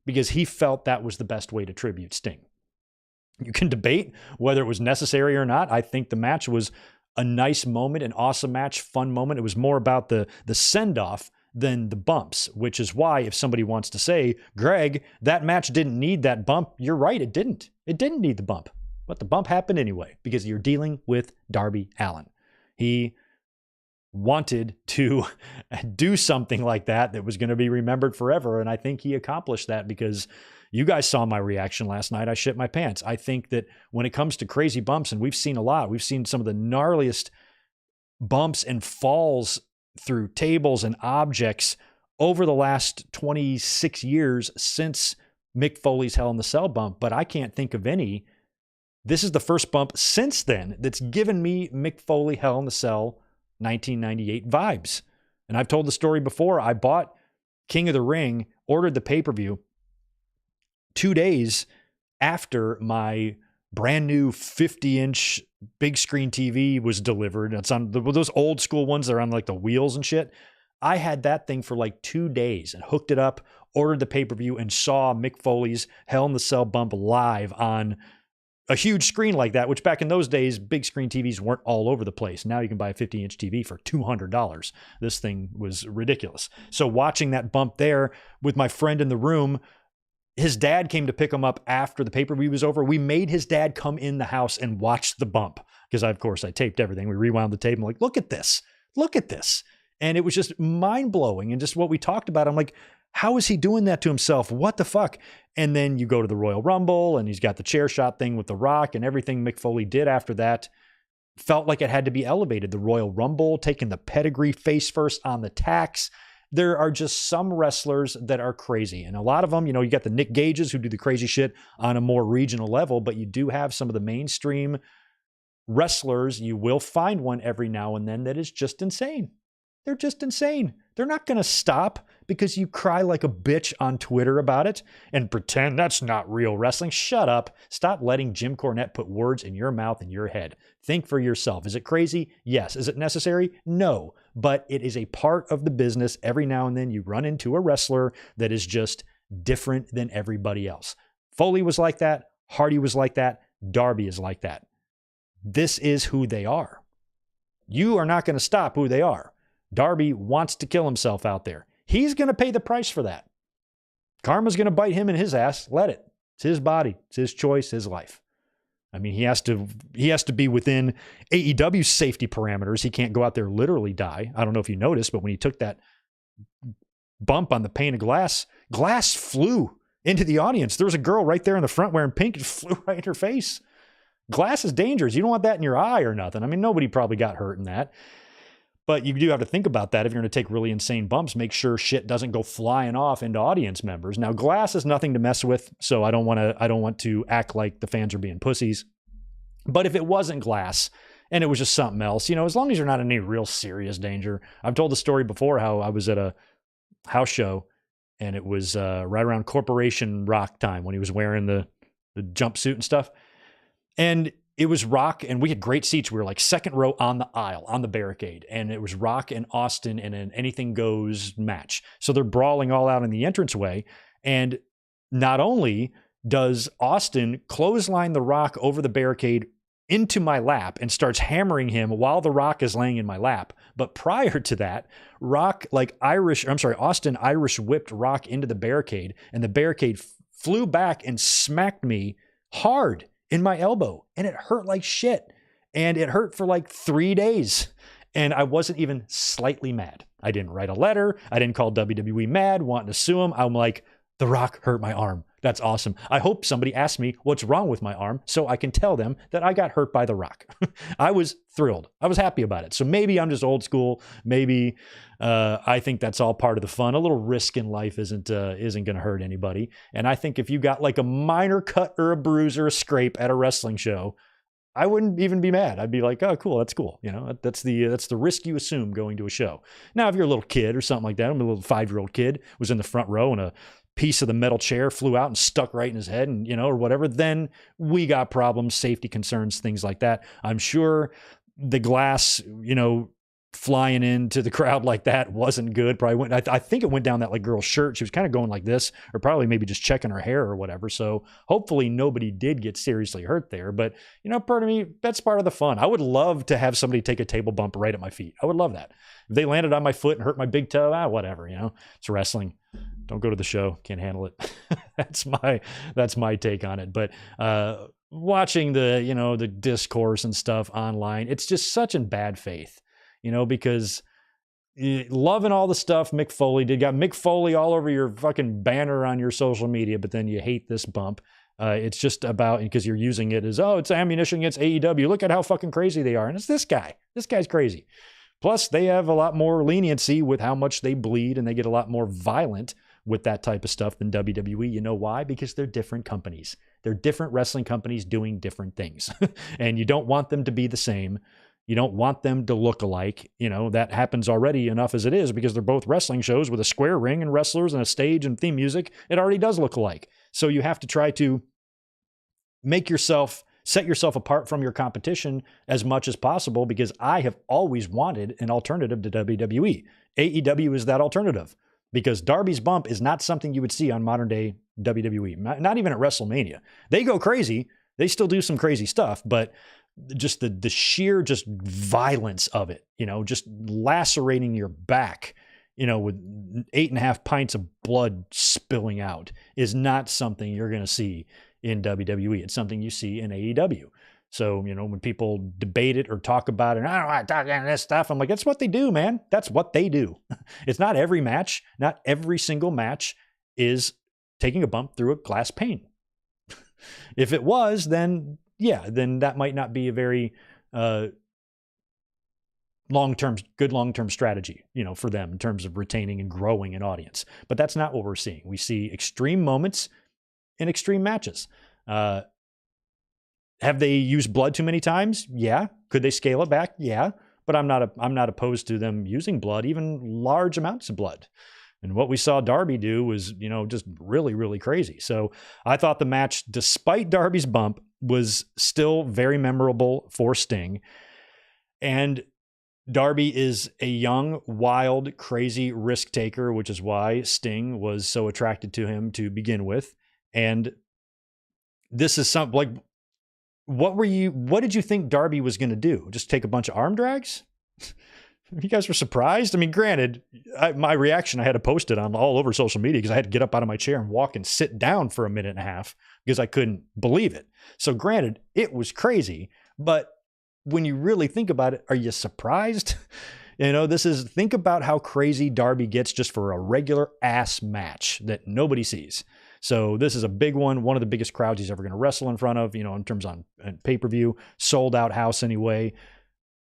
Speaker 1: because he felt that was the best way to tribute Sting. You can debate whether it was necessary or not. I think the match was a nice moment, an awesome match, fun moment. It was more about the send-off than the bumps, which is why if somebody wants to say, Greg, that match didn't need that bump, you're right, it didn't. It didn't need the bump. But the bump happened anyway because you're dealing with Darby Allin. He wanted to do something like that was going to be remembered forever, and I think he accomplished that because you guys saw my reaction last night. I shit my pants. I think that when it comes to crazy bumps, and we've seen a lot, we've seen some of the gnarliest bumps and falls through tables and objects over the last 26 years since Mick Foley's Hell in the Cell bump, but I can't think of any. This is the first bump since then that's given me Mick Foley Hell in the Cell 1998 vibes. And I've told the story before. I bought King of the Ring, ordered the pay-per-view 2 days after my brand new 50-inch big screen TV was delivered. It's on those old school ones that are on like the wheels and shit. I had that thing for like 2 days and hooked it up, ordered the pay-per-view, and saw Mick Foley's Hell in the Cell bump live on a huge screen like that, which back in those days, big screen TVs weren't all over the place. Now you can buy a 50-inch TV for $200. This thing was ridiculous. So watching that bump there with my friend in the room, his dad came to pick him up after the pay-per-view was over. We made his dad come in the house and watch the bump because, of course, I taped everything. We rewound the tape. I'm like, look at this. Look at this. And it was just mind-blowing. And just what we talked about, I'm like, How is he doing that to himself? What the fuck? And then you go to the Royal Rumble and he's got the chair shot thing with The Rock, and everything Mick Foley did after that felt like it had to be elevated. The Royal Rumble, taking the pedigree face first on the tax. There are just some wrestlers that are crazy. And a lot of them, you got the Nick Gages who do the crazy shit on a more regional level, but you do have some of the mainstream wrestlers. You will find one every now and then that is just insane. They're just insane. They're not going to stop because you cry like a bitch on Twitter about it and pretend that's not real wrestling. Shut up. Stop letting Jim Cornette put words in your mouth and your head. Think for yourself. Is it crazy? Yes. Is it necessary? No. But it is a part of the business. Every now and then you run into a wrestler that is just different than everybody else. Foley was like that. Hardy was like that. Darby is like that. This is who they are. You are not going to stop who they are. Darby wants to kill himself out there. He's going to pay the price for that. Karma's going to bite him in his ass. Let it. It's his body. It's his choice, his life. I mean, he has to be within AEW's safety parameters. He can't go out there literally die. I don't know if you noticed, but when he took that bump on the pane of glass flew into the audience. There was a girl right there in the front wearing pink. It flew right in her face. Glass is dangerous. You don't want that in your eye or nothing. I mean, nobody probably got hurt in that. But you do have to think about that. If you're going to take really insane bumps, make sure shit doesn't go flying off into audience members. Now, glass is nothing to mess with, so I don't want to act like the fans are being pussies. But if it wasn't glass and it was just something else, as long as you're not in any real serious danger. I've told the story before how I was at a house show and it was right around Corporation Rock time when he was wearing the jumpsuit and stuff. And it was Rock, and we had great seats. We were like second row on the aisle, on the barricade. And it was Rock and Austin in an anything goes match. So they're brawling all out in the entranceway. And not only does Austin clothesline the Rock over the barricade into my lap and starts hammering him while the Rock is laying in my lap. But prior to that, Austin Irish whipped Rock into the barricade, and the barricade flew back and smacked me hard in my elbow, and it hurt like shit. And it hurt for like 3 days. And I wasn't even slightly mad. I didn't write a letter. I didn't call WWE mad, wanting to sue him. I'm like, The Rock hurt my arm. That's awesome. I hope somebody asks me what's wrong with my arm so I can tell them that I got hurt by The Rock. I was thrilled. I was happy about it. So maybe I'm just old school. Maybe I think that's all part of the fun. A little risk in life isn't going to hurt anybody. And I think if you got like a minor cut or a bruise or a scrape at a wrestling show, I wouldn't even be mad. I'd be like, oh, cool. That's cool. That's the risk you assume going to a show. Now, if you're a little kid or something like that, I'm a little 5-year-old kid, was in the front row and a piece of the metal chair flew out and stuck right in his head and, or whatever, then we got problems, safety concerns, things like that. I'm sure the glass, flying into the crowd like that wasn't good. Probably went, I think it went down that like girl's shirt. She was kind of going like this, or probably maybe just checking her hair or whatever. So hopefully nobody did get seriously hurt there. But, part of me, that's part of the fun. I would love to have somebody take a table bump right at my feet. I would love that. If they landed on my foot and hurt my big toe, whatever, it's wrestling. Don't go to the show. Can't handle it. That's my take on it. But watching the discourse and stuff online, it's just such in bad faith, because loving all the stuff Mick Foley did, got Mick Foley all over your fucking banner on your social media, but then you hate this bump. It's just about, because you're using it as, it's ammunition against AEW. Look at how fucking crazy they are. And it's this guy. This guy's crazy. Plus, they have a lot more leniency with how much they bleed, and they get a lot more violent with that type of stuff than WWE. You know why? Because they're different companies. They're different wrestling companies doing different things. And you don't want them to be the same. You don't want them to look alike. That happens already enough as it is, because they're both wrestling shows with a square ring and wrestlers and a stage and theme music. It already does look alike. So you have to try to set yourself apart from your competition as much as possible, because I have always wanted an alternative to WWE. AEW is that alternative, because Darby's bump is not something you would see on modern day WWE, not even at WrestleMania. They go crazy. They still do some crazy stuff, but just the sheer just violence of it, just lacerating your back, with 8.5 pints of blood spilling out, is not something you're going to see in WWE. It's something you see in AEW. So, when people debate it or talk about it, I don't want to talk about this stuff. I'm like, that's what they do, man. That's what they do. It's not every match. Not every single match is taking a bump through a glass pane. If it was, then that might not be a very good long-term strategy, for them in terms of retaining and growing an audience. But that's not what we're seeing. We see extreme moments in extreme matches. Have they used blood too many times? Yeah. Could they scale it back? Yeah. But I'm not opposed to them using blood, even large amounts of blood. And what we saw Darby do was, just really, really crazy. So I thought the match, despite Darby's bump, was still very memorable for Sting. And Darby is a young, wild, crazy risk taker, which is why Sting was so attracted to him to begin with. And this is something like, what did you think Darby was going to do? Just take a bunch of arm drags? You guys were surprised? I mean, granted, my reaction, I had to post it on all over social media because I had to get up out of my chair and walk and sit down for a minute and a half because I couldn't believe it. So granted, it was crazy, but when you really think about it, are you surprised? Think about how crazy Darby gets just for a regular ass match that nobody sees. So this is a big one of the biggest crowds he's ever going to wrestle in front of, in terms on pay-per-view, sold out house anyway.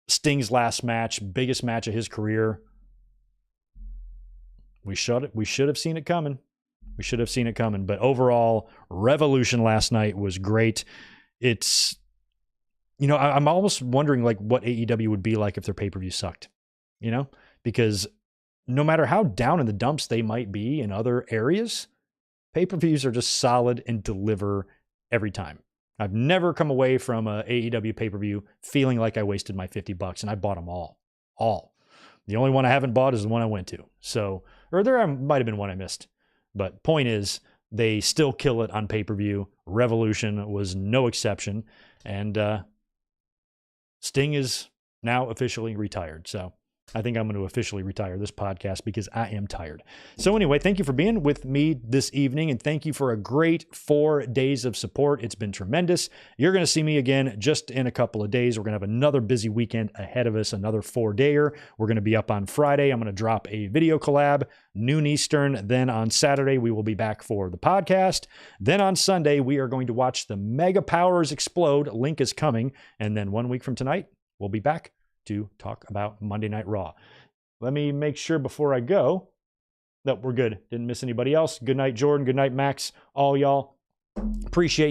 Speaker 1: Sting's last match, biggest match of his career. We should have seen it coming. But overall, Revolution last night was great. It's, I'm almost wondering what AEW would be like if their pay-per-view sucked, because no matter how down in the dumps they might be in other areas, pay-per-views are just solid and deliver every time. I've never come away from a AEW pay-per-view feeling like I wasted my $50, and I bought them all. The only one I haven't bought is the one I went to. So, or there might have been one I missed. But point is, they still kill it on pay-per-view. Revolution was no exception. And Sting is now officially retired. So I think I'm going to officially retire this podcast because I am tired. So anyway, thank you for being with me this evening, and thank you for a great 4 days of support. It's been tremendous. You're going to see me again just in a couple of days. We're going to have another busy weekend ahead of us, another 4-dayer. We're going to be up on Friday. I'm going to drop a video collab, noon Eastern. Then on Saturday, we will be back for the podcast. Then on Sunday, we are going to watch the Mega Powers explode. Link is coming. And then 1 week from tonight, we'll be back to talk about Monday Night Raw. Let me make sure before I go that we're good. Didn't miss anybody else. Good night, Jordan. Good night, Max. All y'all. Appreciate